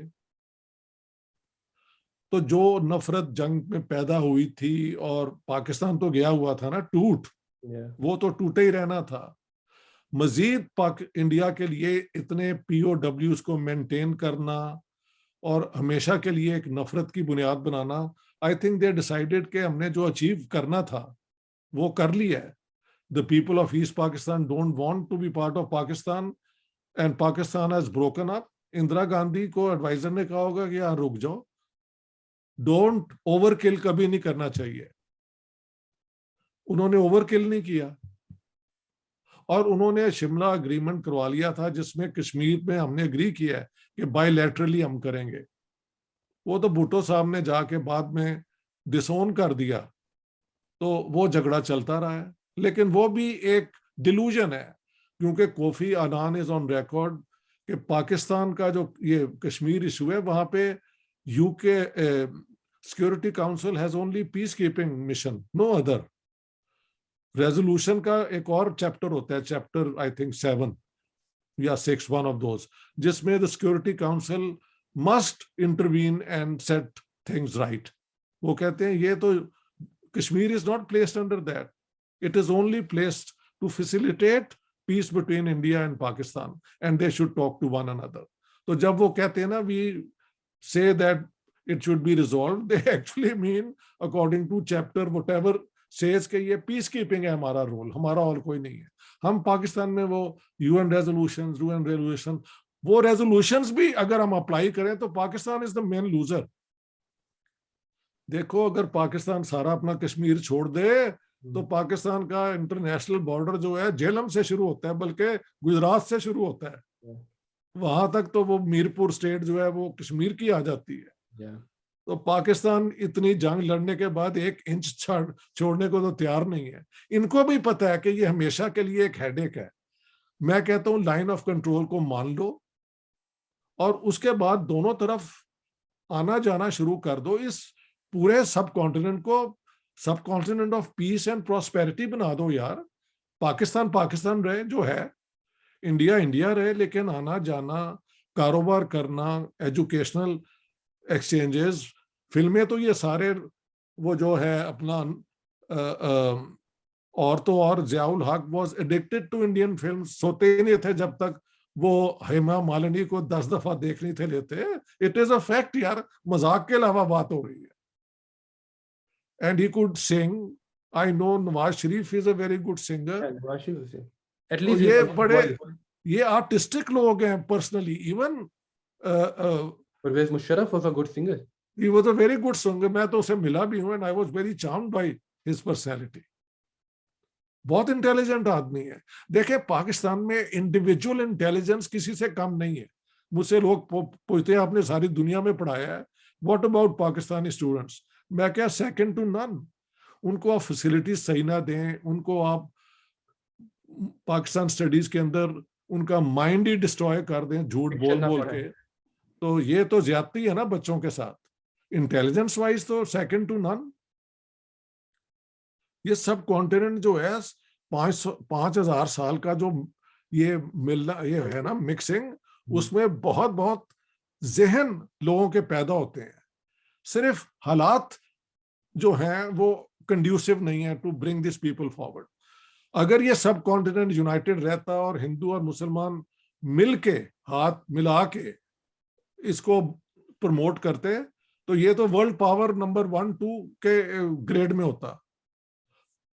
तो जो नफरत जंग में पैदा हुई थी, और पाकिस्तान तो गया हुआ था ना टूट, वो तो टूटे ही रहना था। मजीद पाक इंडिया के लिए इतने पीओडब्ल्यूज को मेंटेन करना और हमेशा के लिए एक नफरत की बुनियाद बनाना, आई थिंक दे डिसाइडेड कि हमने जो अचीव करना था वो कर लिया है। The people of East Pakistan don't want to be part of Pakistan and Pakistan has broken up. Indira Gandhi को एडवाइजर ने कहा होगा कि यहाँ रुक जाओ, डोंट ओवरकिल कभी नहीं करना चाहिए। उन्होंने ओवरकिल नहीं किया, और उन्होंने शिमला अग्रीमेंट करवा लिया था जिसमें कश्मीर में हमने एग्री किया है कि बायलैटरली हम करेंगे। वो तो भुट्टो साहब ने जाके बाद में डिसोन कर दिया, तो वो झगड़ा चलता रहा है। लेकिन वो भी एक डिलूजन है, क्योंकि कोफी अनान इज ऑन रिकॉर्ड कि पाकिस्तान का जो ये कश्मीर इशू है, वहां पे UK security council has only peace keeping mission, no other. Resolution का एक और चैप्टर होता है, चैप्टर आई थिंक 7 या 6, वन ऑफ दोज, जिसमें the security council must intervene and set things right. वो कहते हैं ये तो Kashmir is not placed under that, it is only placed to facilitate peace between India and Pakistan and they should talk to one another. तो जब वो कहते हैं ना we say that it should be resolve, they actually mean according to chapter whatever says के ये पीस कीपिंग है हमारा रोल, हमारा और कोई नहीं है। हम पाकिस्तान में वो यूएन रेजोल्यूशन, वो रेजोल्यूशंस भी अगर हम अप्लाई करें तो Pakistan is the main loser. देखो अगर पाकिस्तान सारा अपना कश्मीर छोड़ दे तो पाकिस्तान का इंटरनेशनल बॉर्डर जो है झेलम से शुरू होता है, बल्कि गुजरात से शुरू होता है, वहां तक तो वो मीरपुर स्टेट जो है वो कश्मीर की आ जाती है। तो पाकिस्तान इतनी जंग लड़ने के बाद 1 इंच छोड़ने को तो तैयार नहीं है। इनको भी पता है कि ये हमेशा के लिए एक हेडेक है। मैं कहता हूं लाइन ऑफ कंट्रोल को मान लो और उसके बाद दोनों तरफ आना जाना शुरू कर दो। इस पूरे सब कॉन्टिनेंट को सब continent of peace and prosperity बना दो यार। पाकिस्तान पाकिस्तान रहे जो है, इंडिया इंडिया रहे, लेकिन आना जाना, कारोबार करना, एजुकेशनल एक्सचेंजेस, फिल्में तो ये सारे, वो जो है अपना और तो और Ziaul Haq was addicted to Indian film, सोते ही नहीं थे जब तक वो हेमा मालिनी को 10 दफा देख नहीं थे लेते। इट इज अ फैक्ट यार, मजाक के अलावा बात हो रही है। And he could sing, I know Nawaz Sharif is a very good singer. At तो least ये his बड़े, voice. ये आर्टिस्टिक लोग हैं personally. Even Pervez Musharraf was a good singer. He was a very good singer, मैं तो उसे मिला भी हूं and I was very charmed by his personality. बहुत इंटेलिजेंट आदमी है। देखिए पाकिस्तान में इंडिविजुअल इंटेलिजेंस किसी से कम नहीं है। मुझसे लोग पूछते हैं आपने सारी दुनिया में पढ़ाया है, व्हाट अबाउट पाकिस्तानी स्टूडेंट्स? मैं क्या, सेकंड टू नन। उनको आप फैसिलिटीज सही ना दें, उनको आप पाकिस्तान स्टडीज के अंदर उनका माइंड ही डिस्ट्रॉय कर दें झूठ बोल बोल के, तो ये तो ज्यादती है ना बच्चों के साथ। इंटेलिजेंस वाइज तो सेकंड टू नन। ये सब कॉन्टिनेंट जो है 5,000 साल का जो ये मिलना, ये है ना मिक्सिंग, उसमें बहुत बहुत जहन लोगों के पैदा होते हैं। सिर्फ हालात जो हैं वो कंड्यूसिव नहीं है to bring this people forward. अगर ये सब कॉन्टिनेंट यूनाइटेड रहता और हिंदू और मुसलमान मिलके हाथ मिला के इसको प्रमोट करते, तो ये तो वर्ल्ड पावर नंबर 1-2 के ग्रेड में होता।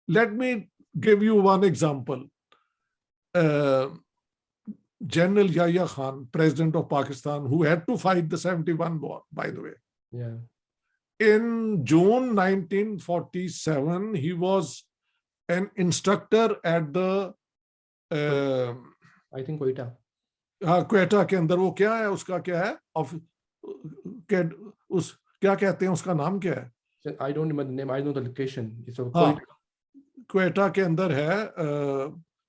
Let me give you one example. General Yahya Khan, President of Pakistan, who had to fight the 71 war, by the way. Yeah. In June 1947, he was an instructor at the I think Quetta. हाँ, क्वेटा के अंदर। वो क्या है उसका, क्या है उस क्या कहते हैं, उसका नाम क्या है? I don't remember the name. I know the location. It's a हाँ, क्वेटा के अंदर है,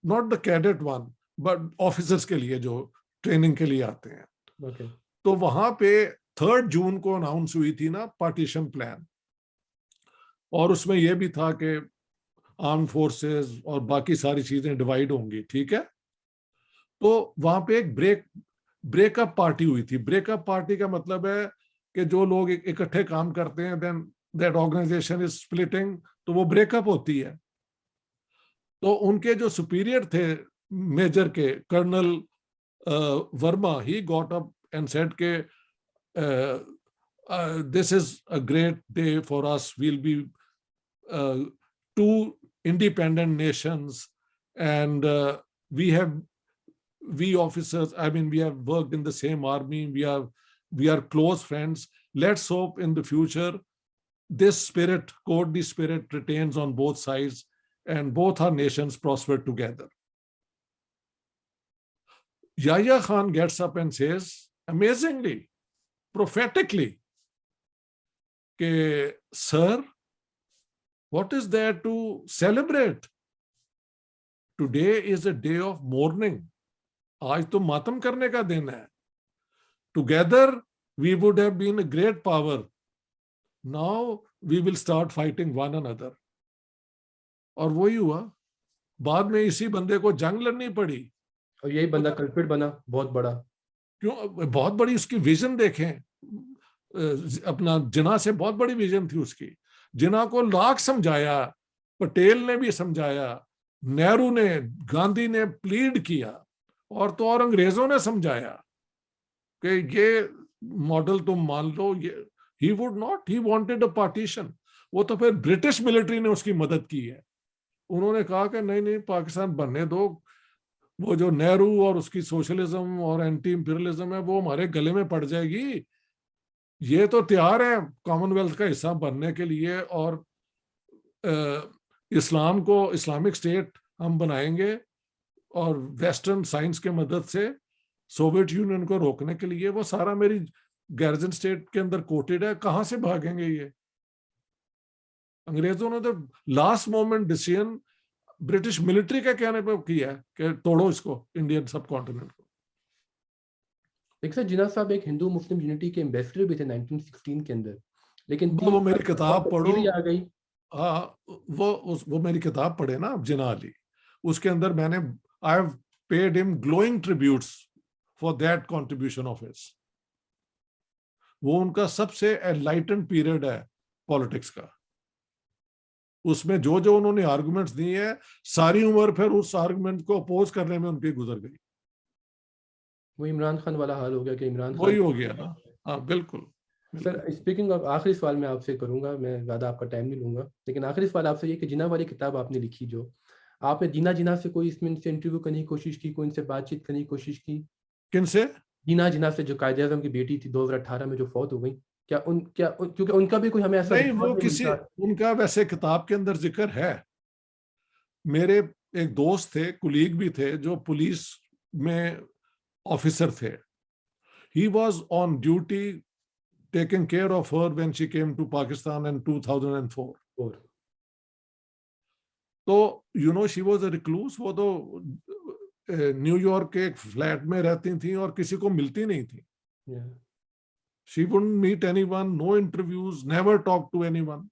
not the cadet one but officers के लिए जो ट्रेनिंग के लिए आते हैं। Okay. तो वहां पे 3 जून को अनाउंस हुई थी ना पार्टीशन प्लान, और उसमें यह भी था कि आर्म फोर्सेस और बाकी सारी चीजें डिवाइड होंगी, ठीक है। तो वहां पे एक ब्रेकअप पार्टी हुई थी। ब्रेकअप पार्टी का मतलब है कि जो लोग इकट्ठे काम करते हैं, then that organisation is splitting, तो वो ब्रेकअप होती है। तो उनके जो सुपीरियर थे मेजर के, colonel Verma, he got up and said के this is a great day for us, we'll be 2 independent nations and we officers, I mean, we have worked in the same army, we are close friends. Let's hope in the future this spirit, courtly spirit, retains on both sides and both our nations prosper together. Yahya Khan gets up and says, amazingly, prophetically, ke sir, what is there to celebrate? Today is a day of mourning. आज तो मातम करने का दिन है। Together we would have been a great power. Now we will start fighting one another. और वही हुआ, बाद में इसी बंदे को जंग लड़नी पड़ी। और यही बंदा कल्प्रिट बना बहुत बड़ा। क्यों? बहुत बड़ी उसकी विजन देखें, अपना जिन्ना से बहुत बड़ी विजन थी उसकी। जिन्ना को लाख समझाया, पटेल ने भी समझाया, नेहरू ने, गांधी ने प्लीड किया, और तो और अंग्रेजों ने समझाया कि ये मॉडल तुम मान लो। ये he would not, he wanted a partition. वो तो फिर ब्रिटिश मिलिट्री ने उसकी मदद की है। उन्होंने कहा कि नहीं नहीं, पाकिस्तान बनने दो, वो जो नेहरू और उसकी सोशलिज्म और एंटी इंपीरियलिज्म है वो हमारे गले में पड़ जाएगी। ये तो तैयार है कॉमनवेल्थ का हिस्सा बनने के लिए, और इस्लाम को, इस्लामिक स्टेट हम बनाएंगे, और वेस्टर्न साइंस के मदद से सोवियत यूनियन को रोकने के लिए। वो सारा मेरी गैरजन स्टेट के अंदर कोटेड है। कहां से भागेंगे ये? अंग्रेजों ने तो last moment decision British military के कहने पर किया है कि तोड़ो इसको, इंडियन सब कॉन्टिनेंट को। एक सर जिन्ना साहब एक हिंदू मुस्लिम यूनिटी के एम्बेसडर भी थे 1916 के अंदर, लेकिन वो मेरी किताब पढ़ो, आ गई। हाँ, वो मेरी किताब पढ़े ना जिन्ना अली, उसके अंदर मैंने I have paid him glowing tributes for that contribution of his. वो उनका सबसे एनलाइटेंड पीरियड है पॉलिटिक्स का। उसमें जो जो उन्होंने आर्गुमेंट्स दिए हैं, सारी उम्र फिर उस आर्गुमेंट को अपोज करने में उनकी गुजर गई। वो इमरान खान वाला हाल हो गया कि इमरान वही खान। हो गया ना। हाँ बिल्कुल सर, बिल्कुल। स्पीकिंग ऑफ, आखिरी सवाल मैं आपसे करूंगा, मैं ज़्यादा आपका टाइम नहीं लूंगा, लेकिन आखिरी सवाल आपसे ये कि जिना वाली किताब आपने लिखी, जो आपने जीना जिना से कोई इसमें से इंटरव्यू करने की कोशिश की, कोई इनसे बातचीत करने की कोशिश की? किनसे? जीना जिना से, जो कायदे आजम की बेटी थी 2018 में जो फौत हो गई, क्योंकि उनका भी कोई हमें ऐसा नहीं, रिकॉर्ड वो नहीं किसी, मिलता। उनका वैसे किताब के अंदर जिक्र है। मेरे एक दोस्त थे, कुलीग भी थे, जो पुलिस में ऑफिसर थे। He was on duty taking care of her when she came to Pakistan in 2004. और तो शी वॉज अ रिक्लूस। वो तो न्यूयॉर्क के एक फ्लैट में रहती थी और किसी को मिलती नहीं थी। yeah, She wouldn't meet anyone, no interviews, never talked to anyone.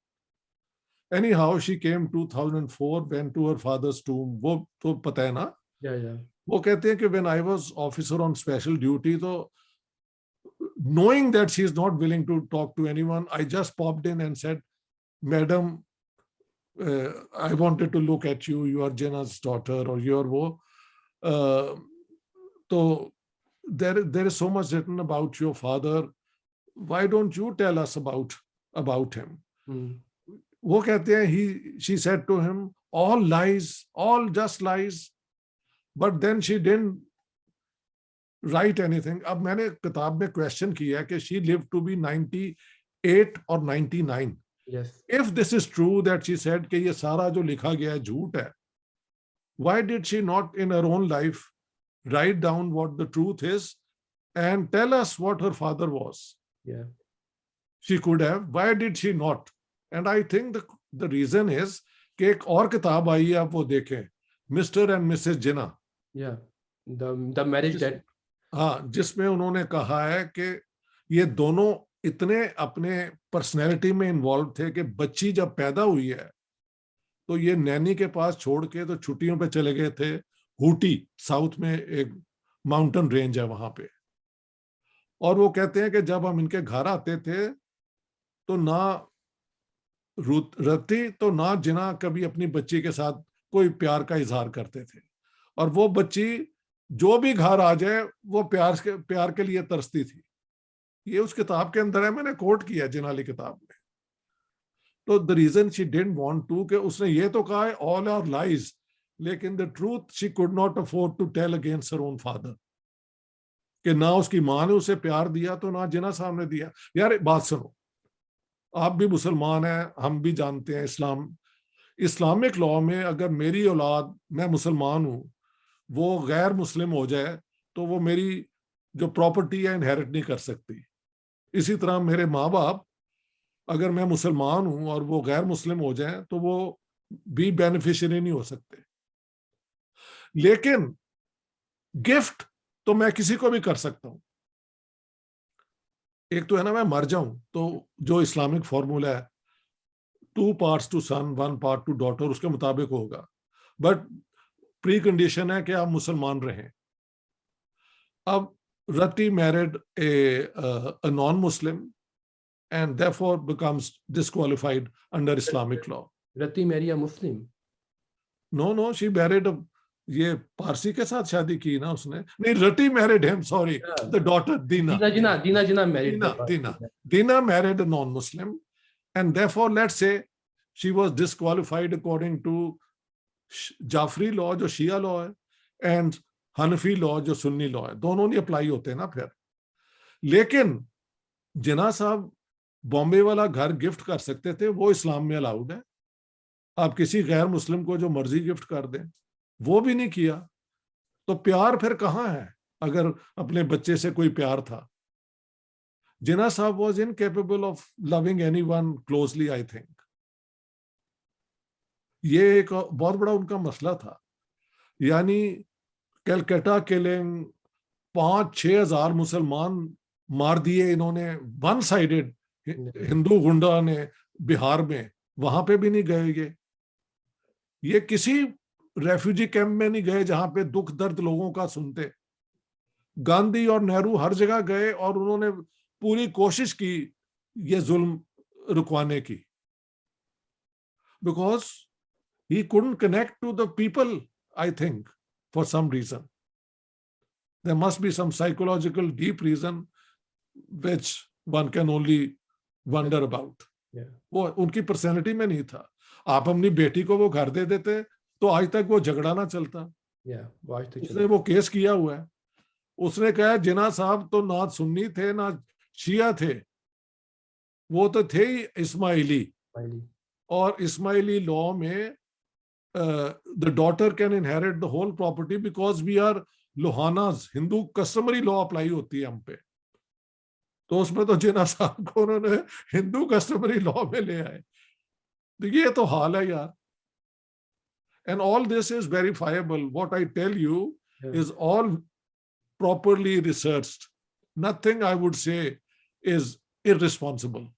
Anyhow, she came 2004, went to her father's tomb. वो तो पता है ना। yeah. वो कहते हैं कि when I was officer on special duty, तो knowing that she is not willing to talk to anyone, I just popped in and said, Madam, I wanted to look at you. You are Jinnah's daughter, or you are वो. So there is so much written about your father. Why don't you tell us about him? वो कहते हैं she said to him, all lies, all just lies. But then she didn't write anything. अब मैंने किताब में क्वेश्चन किया कि she lived to be 98 or 99. Yes. If this is true that she said कि ये सारा जो लिखा गया है झूठ है, why did she not in her own life write down what the truth is and tell us what her father was? Yeah. She could have. Why did she not? And I think the reason is कि एक और किताब आई है, आप वो देखें, mister and Mrs Jinnah. Yeah. The marriage that. हाँ, जिसमें उन्होंने कहा है कि ये दोनों इतने अपने पर्सनैलिटी में इन्वॉल्व थे कि बच्ची जब पैदा हुई है तो ये नैनी के पास छोड़ के तो छुट्टियों पे चले गए थे हूटी, साउथ में एक माउंटेन रेंज है वहां पे। और वो कहते हैं कि जब हम इनके घर आते थे तो ना रति तो ना जिना कभी अपनी बच्ची के साथ कोई प्यार का इजहार करते थे, और वो बच्ची जो भी घर आ जाए वो प्यार के लिए तरसती थी। ये उस किताब के अंदर है, मैंने कोट किया जिना वाली किताब में। तो the reason she didn't want to, कि उसने ये तो कहा है ऑल आर लाइज, लेकिन the truth she could not afford to tell against her own father, कि ना उसकी माँ ने उसे प्यार दिया तो ना जिना साहब ने दिया। यार बात सुनो, आप भी मुसलमान हैं, हम भी जानते हैं इस्लामिक लॉ में अगर मेरी औलाद, मैं मुसलमान हूं, वो गैर मुस्लिम हो जाए तो वो मेरी जो प्रॉपर्टी है इनहेरिट नहीं कर सकती। इसी तरह मेरे माँ बाप, अगर मैं मुसलमान हूं और वो गैर मुस्लिम हो जाए तो वो भी बेनिफिशियरी नहीं हो सकते। लेकिन गिफ्ट तो मैं किसी को भी कर सकता हूं। एक तो है ना, मैं मर जाऊं तो जो इस्लामिक फॉर्मूला है 2 parts to son 1 part to daughter, उसके मुताबिक होगा, बट प्री कंडीशन है कि आप मुसलमान रहें। अब Ruttie married a non-Muslim and therefore becomes disqualified under Islamic law. Ruttie marry a Muslim? No, she married ये पारसी के साथ शादी की ना उसने। नहीं, रति married him, sorry, the daughter Dina. Dina married the Dina married a non-Muslim, and therefore let's say she was disqualified according to Jafari law जो शिया लॉ है एंड हनफी लॉ जो सुन्नी लॉ है, दोनों नहीं अप्लाई होते हैं ना फिर। लेकिन जिना साहब बॉम्बे वाला घर गिफ्ट कर सकते थे, वो इस्लाम में अलाउड है। आप किसी गैर मुस्लिम को जो मर्जी गिफ्ट कर दें, वो भी नहीं किया, तो प्यार फिर कहाँ है अगर अपने बच्चे से कोई प्यार था? जिना साहब was incapable of loving anyone closely, I think. ये एक बहुत बड़ा उनका मसला था। यानी कैलकाटा किलिंग, 5-6 हजार मुसलमान मार दिए इन्होंने, वन साइडेड। हिंदू गुंडा ने बिहार में, वहां पे भी नहीं गए ये किसी रेफ्यूजी कैंप में नहीं गए जहां पे दुख दर्द लोगों का सुनते। गांधी और नेहरू हर जगह गए और उन्होंने पूरी कोशिश की ये जुल्म रुकवाने की, because he couldn't connect to the people, I think, for some reason. There must be some psychological deep reason which one can only wonder about. Yeah. वो उनकी पर्सनैलिटी में नहीं था. आप अपनी बेटी को वो घर दे देते तो आज तक वो झगड़ा ना चलता. उसने वो केस किया हुआ है. उसने कहा जिन्ना साहब तो ना सुन्नी थे ना शिया थे, वो तो थे ही इस्माइली. और इस्माइली लॉ में the daughter can inherit the whole property because we are Lohanas. Hindu customary law apply होती है हम पे. तो उसमें तो जिन्ना साहब को उन्होंने हिंदू कस्टमरी लॉ में ले आए. तो ये तो हाल है यार. And all this is verifiable. What I tell you is all properly researched. Nothing I would say is irresponsible.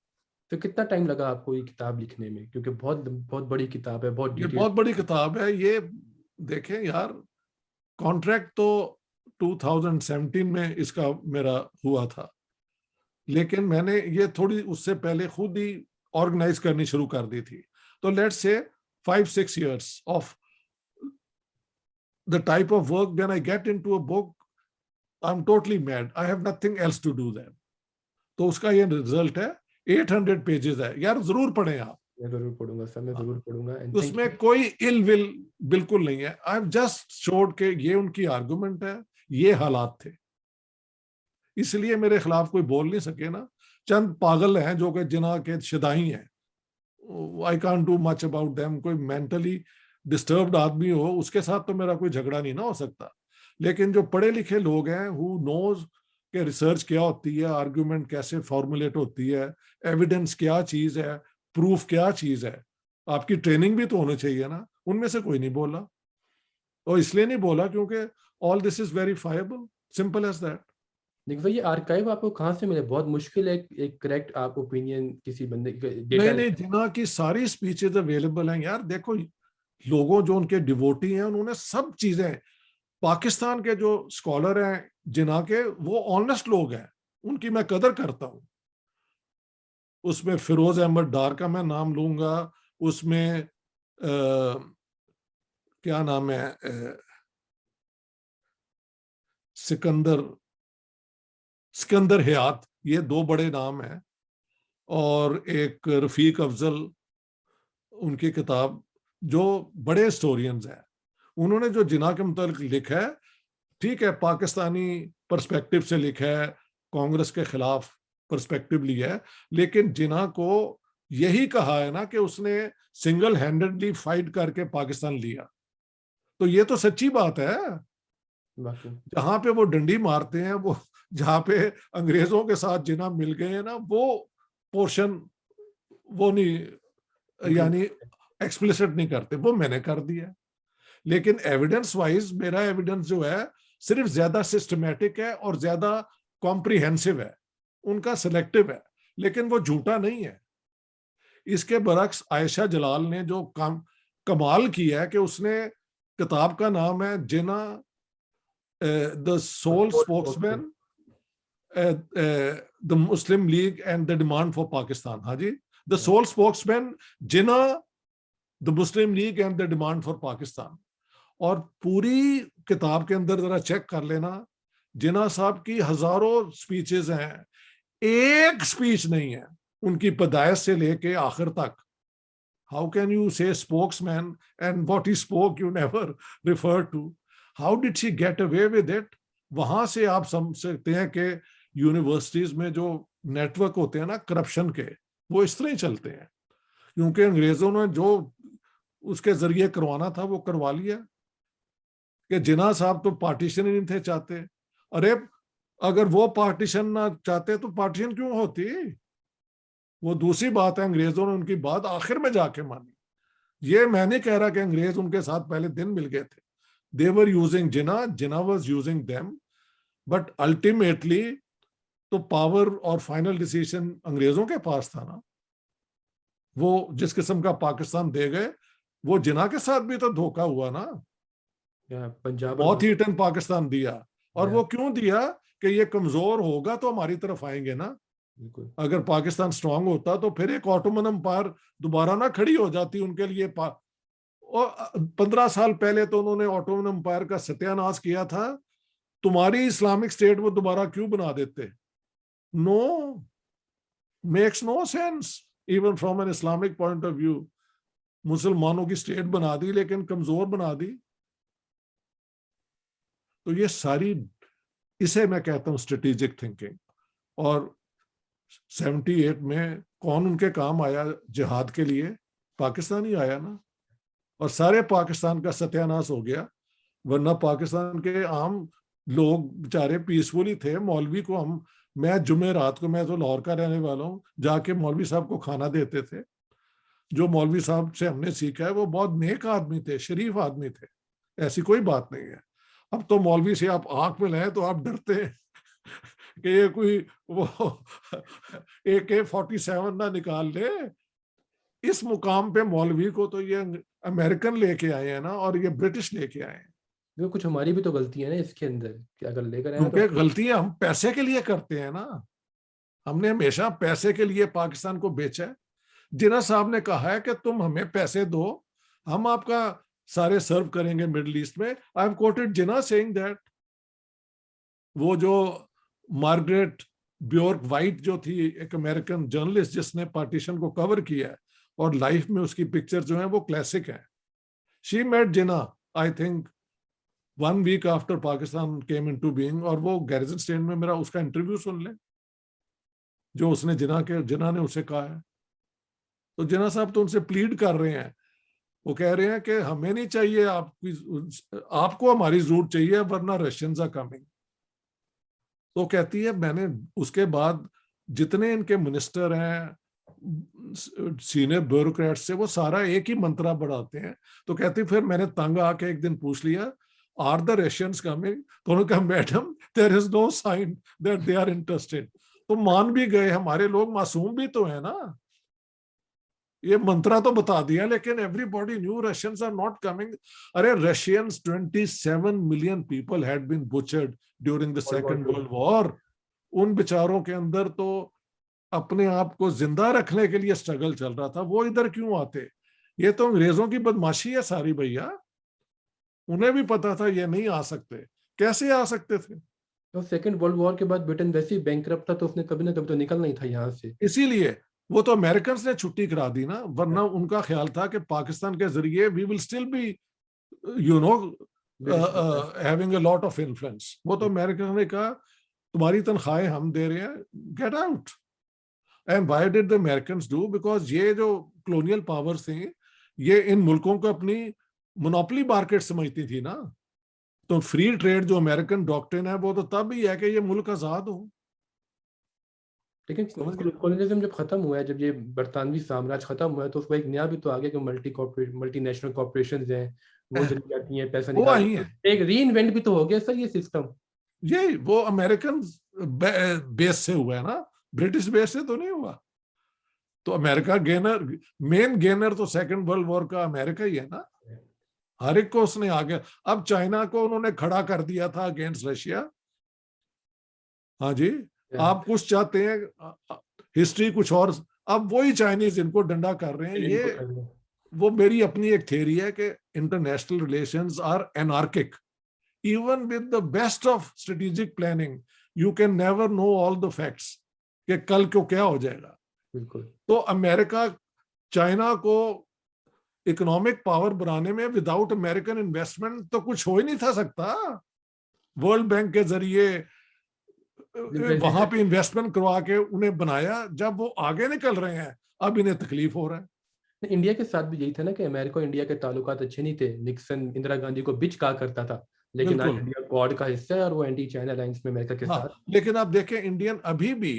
तो कितना टाइम लगा आपको ये किताब लिखने में, क्योंकि बहुत बहुत बड़ी किताब है, ये बहुत बड़ी किताब है. ये देखें यार, कॉन्ट्रैक्ट तो 2017 में इसका मेरा हुआ था, लेकिन मैंने ये थोड़ी उससे पहले खुद ही ऑर्गेनाइज करनी शुरू कर दी थी. तो let's say 5-6 years of the type of work. When I get into a book, I'm totally mad. I have nothing else to do then. तो उसका ये रिजल्ट है. 800 पेजेस है यार, जरूर पढ़ें आप. मैं जरूर पढ़ूंगा सर, मैं जरूर पढ़ूंगा. उसमें कोई इल विल बिल्कुल नहीं है. आई हैव जस्ट शोड के ये उनकी आर्गुमेंट है, ये हालात थे, इसलिए मेरे खिलाफ कोई बोल नहीं सके ना. चंद पागल हैं जो कि जिन्ना के शिदाई हैं. I can't do much about them. कोई मेंटली डिस्टर्ब्ड आदमी हो उसके साथ तो मेरा कोई झगड़ा नहीं ना हो सकता. लेकिन जो पढ़े लिखे लोग हैं, हु नोज के रिसर्च क्या होती है, आर्गुमेंट कैसे फॉर्मुलेट होती है, एविडेंस क्या चीज है, प्रूफ क्या चीज है, आपकी ट्रेनिंग भी तो होनी चाहिए ना. उनमें से कोई नहीं बोला. और इसलिए नहीं बोला क्योंकि all this is verifiable, simple as that. देखिए भाई, ये आर्काइव आपको कहाँ से मिले? बहुत मुश्किल है एक करेक्ट आप ओपिनियन किसी बंदे नहीं, जिन्ना की सारी स्पीचेस अवेलेबल हैं यार. देखो, लोगों जो उनके डिवोटी हैं उन्होंने सब चीजें, पाकिस्तान के जो स्कॉलर हैं जिन्ना के, वो ऑनेस्ट लोग हैं, उनकी मैं कदर करता हूं. उसमें फिरोज अहमद डार का मैं नाम लूंगा, उसमें क्या नाम है, सिकंदर हयात, ये 2 बड़े नाम हैं. और एक रफीक अफजल, उनकी किताब, जो बड़े हिस्टोरियंस हैं. उन्होंने जो जिन्ना के मुतालिक लिखा है, ठीक है, पाकिस्तानी पर्सपेक्टिव से लिखा है, कांग्रेस के खिलाफ पर्सपेक्टिव लिया है, लेकिन जिन्ना को यही कहा है ना कि उसने सिंगल हैंडेडली फाइट करके पाकिस्तान लिया. तो ये तो सच्ची बात है. जहां पे वो डंडी मारते हैं, वो जहां पे अंग्रेजों के साथ जिन्ना मिल गए हैं ना, वो पोर्शन वो नहीं, यानी एक्सप्लिसिट नहीं करते, वो मैंने कर दिया. लेकिन एविडेंस वाइज मेरा एविडेंस जो है सिर्फ ज्यादा सिस्टमैटिक है और ज्यादा कॉम्प्रिहेंसिव है. उनका सिलेक्टिव है, लेकिन वो झूठा नहीं है. इसके बरक्स आयशा जलाल ने जो कमाल किया है कि उसने, किताब का नाम है Jinnah the sole spokesman, the Muslim League and the demand for Pakistan. हाँ जी, the sole spokesman Jinnah, the Muslim League and the demand for Pakistan. और पूरी किताब के अंदर जरा चेक कर लेना, जिन्ना साहब की हजारों स्पीचेस हैं, एक स्पीच नहीं है उनकी पैदाइश से लेके आखिर तक. How can you say spokesman and what he spoke you never refer to? How did she get away with it? वहां से आप समझ सकते हैं कि यूनिवर्सिटीज में जो नेटवर्क होते हैं ना करप्शन के, वो इस तरह ही चलते हैं. क्योंकि अंग्रेजों ने जो उसके जरिए करवाना था वो करवा लिया. कि जिन्ना साहब तो पार्टीशन ही नहीं थे चाहते. अरे अगर वो पार्टीशन ना चाहते तो पार्टीशन क्यों होती? वो दूसरी बात है, अंग्रेजों ने उनकी बात आखिर में जाके मानी. ये मैं नहीं कह रहा कि अंग्रेज उनके साथ पहले दिन मिल गए थे. They were using Jinnah, Jinnah was using them, but ultimately तो पावर और फाइनल डिसीजन अंग्रेजों के पास था ना. वो जिस किस्म का पाकिस्तान दे गए, वो जिन्ना के साथ भी तो धोखा हुआ ना. पंजाब बहुत ही टन पाकिस्तान दिया. और वो क्यों दिया? कि ये कमजोर होगा तो हमारी तरफ आएंगे ना. बिल्कुल। अगर पाकिस्तान स्ट्रांग होता तो फिर एक ऑटोमन एम्पायर दोबारा ना खड़ी हो जाती उनके लिए। और 15 साल पहले तो उन्होंने ऑटोमन एम्पायर का सत्यानाश किया था, तुम्हारी इस्लामिक स्टेट वो दोबारा क्यों बना देते? No, makes no sense even from an Islamic point of view. मुसलमानों की स्टेट बना दी लेकिन कमजोर बना दी। तो ये सारी, इसे मैं कहता हूं स्ट्रेटेजिक थिंकिंग। और 78 में कौन उनके काम आया जिहाद के लिए? पाकिस्तान ही आया ना, और सारे पाकिस्तान का सत्यानाश हो गया। वरना पाकिस्तान के आम लोग बेचारे पीसफुली थे। मौलवी को हम, मैं जुमे रात को, मैं तो लाहौर का रहने वाला हूँ, जाके मौलवी साहब को खाना देते थे। जो मौलवी साहब से हमने सीखा है वो बहुत नेक आदमी थे, शरीफ आदमी थे, ऐसी कोई बात नहीं है। अब तो मौलवी से आप आंख में लाए तो आप डरते हैं कि ये कोई वो AK-47 ना निकाल ले। इस मुकाम पे मौलवी को तो ये अमेरिकन लेके आए हैं ना, और ये ब्रिटिश लेके आए हैं। वो कुछ हमारी भी तो गलती है ना इसके अंदर, कि अगर लेकर आए ना तो क्योंकि गलतियां हम पैसे के लिए करते हैं ना। हमने हमेशा पैसे के लिए पाकिस्तान को बेचा है। जिन्ना साहब ने कहा है कि तुम हमें पैसे दो, हम आपका सारे सर्व करेंगे मिडिल ईस्ट में। I have coated Jinnah saying that. वो जो मार्गरेट ब्योर्क वाइट जो थी, एक अमेरिकन जर्नलिस्ट जिसने पार्टीशन को कवर किया है, और लाइफ में उसकी पिक्चर जो है वो क्लासिक है। She met Jinnah I think 1 week after Pakistan came into being, और वो गैरिसन स्टैंड में मेरा उसका इंटरव्यू सुन ले जो उसने जिन्ना ने उसे कहा है। तो जिन्ना साहब तो उनसे प्लीड कर रहे हैं, वो कह रहे हैं कि हमें नहीं चाहिए आपकी, आपको हमारी जरूरत चाहिए, वरना रशियंस आर कमिंग। तो कहती है, मैंने उसके बाद जितने इनके मिनिस्टर हैं, सीनियर ब्यूरोक्रेट से, वो सारा एक ही मंत्रा बढ़ाते हैं। तो कहती फिर मैंने तंग आके एक दिन पूछ लिया, आर द रशियंस कमिंग? तो उन्होंने कहा madam there is no sign that they are interested. तो मान भी गए, हमारे लोग मासूम भी तो है ना। ये मंत्रा तो बता दिया, लेकिन everybody knew Russians are not coming. अरे Russians 27 million people had been butchered during the Second World War. उन बेचारों के अंदर तो अपने आप को जिंदा रखने के लिए स्ट्रगल चल रहा था। वो इधर क्यों आते? ये तो अंग्रेजों की बदमाशी है सारी भैया। उन्हें भी पता था ये नहीं आ सकते, कैसे आ सकते थे? तो सेकेंड वर्ल्ड वॉर के बाद ब्रिटेन वैसे ही बैंकरप्ट था, तो उसने कभी ना कभी तो निकलना ही था यहाँ से। इसीलिए वो तो अमेरिकन ने छुट्टी करा दी ना, वरना उनका ख्याल था कि पाकिस्तान के जरिए we will still be you know having a lot of influence. वो तो अमेरिका ने कहा तुम्हारी तनख्वाहें हम दे रहे हैं, get out. And why did the Americans do? Because ये जो कॉलोनियल पावर्स थी, ये इन मुल्कों को अपनी मोनोपोली मार्केट समझती थी ना। तो फ्री ट्रेड जो अमेरिकन डॉक्ट्रिन है वो तो तब ही है कि ये मुल्क आजाद हो। लेकिन कॉलोनियलिज्म जब खत्म हुआ है, जब ये बरतानवी साम्राज्य खत्म हुआ है, तो उसको एक नया भी तो आ गया कि मल्टीनेशनल कॉर्पोरेशन हैं, वो चली जाती हैं, पैसा वो निकाल, आई है। एक री इन्वेंट भी तो हो गया सर ये सिस्टम। ये वो अमेरिकन बेस से हुआ है ना, ब्रिटिश बेस से तो नहीं हुआ। तो अमेरिका गेनर, मेन गेनर तो सेकंड वर्ल्ड वॉर का अमेरिका ही है ना। हर एक को उसने आगे, अब चाइना को उन्होंने खड़ा कर दिया था अगेंस्ट रशिया। हाँ जी, आप कुछ चाहते हैं, हिस्ट्री कुछ और। अब वही चाइनीज इनको डंडा कर रहे हैं। ये वो मेरी अपनी एक थ्योरी है कि international relations are anarchic. Even with the best of strategic planning you can never know all the facts कि कल को क्या हो जाएगा। बिल्कुल। तो अमेरिका चाइना को इकोनॉमिक पावर बनाने में विदाउट अमेरिकन इन्वेस्टमेंट तो कुछ हो ही नहीं था सकता। वर्ल्ड बैंक के जरिए वहां पे इन्वेस्टमेंट करवा के उन्हें बनाया। जब वो आगे निकल रहे हैं, अब इन्हें तकलीफ हो रहा है। इंडिया के साथ भी यही था ना कि अमेरिका और इंडिया के ताल्लुकात अच्छे नहीं थे। निक्सन इंदिरा गांधी को बिच कहा करता था, लेकिन आज बिल्कुल। इंडिया क्वाड का हिस्सा है और वो एंटी चाइना अलायंस में अमेरिका के हाँ, साथ। लेकिन आप देखें इंडियन अभी भी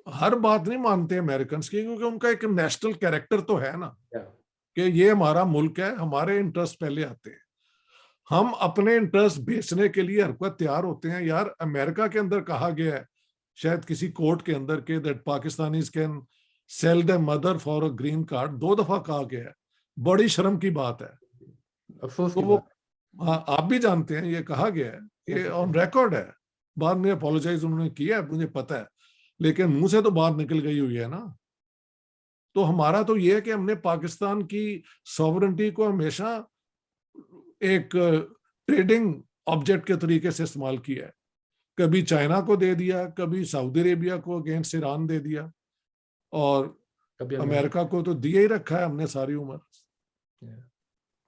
हर बात नहीं मानते अमेरिकन की, क्योंकि उनका एक नेशनल कैरेक्टर तो है ना कि ये हमारा मुल्क है, हमारे इंटरेस्ट पहले आते हैं। हम अपने इंटरेस्ट बेचने के लिए हर कोई तैयार होते हैं। यार अमेरिका के अंदर कहा गया है, शायद किसी कोर्ट के अंदर के, that Pakistanis can sell the mother for a green card. 2 दफा कहा गया है, बड़ी शर्म की बात है। अफसोस तो की वो बात। हाँ, आप भी जानते हैं ये कहा गया है, ये ऑन रिकॉर्ड है। बाद में अपोलोजाइज उन्होंने किया है, मुझे पता है। लेकिन मुंह से तो बात निकल गई हुई है ना। तो हमारा तो ये है कि हमने पाकिस्तान की सॉवरेंटी को हमेशा एक ट्रेडिंग ऑब्जेक्ट के तरीके से इस्तेमाल किया है। कभी चाइना को दे दिया, कभी सऊदी अरेबिया को अगेंस्ट ईरान दे दिया, और कभी अमेरिका को तो दिया ही रखा है हमने सारी उम्र।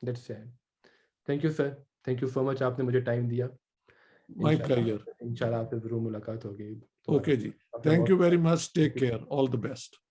That's sad. Thank you sir, thank you so much, आपने मुझे टाइम दिया। My pleasure. इंशाल्लाह आपसे जरूर मुलाकात होगी। ओके जी, thank you very much, take care, all the best.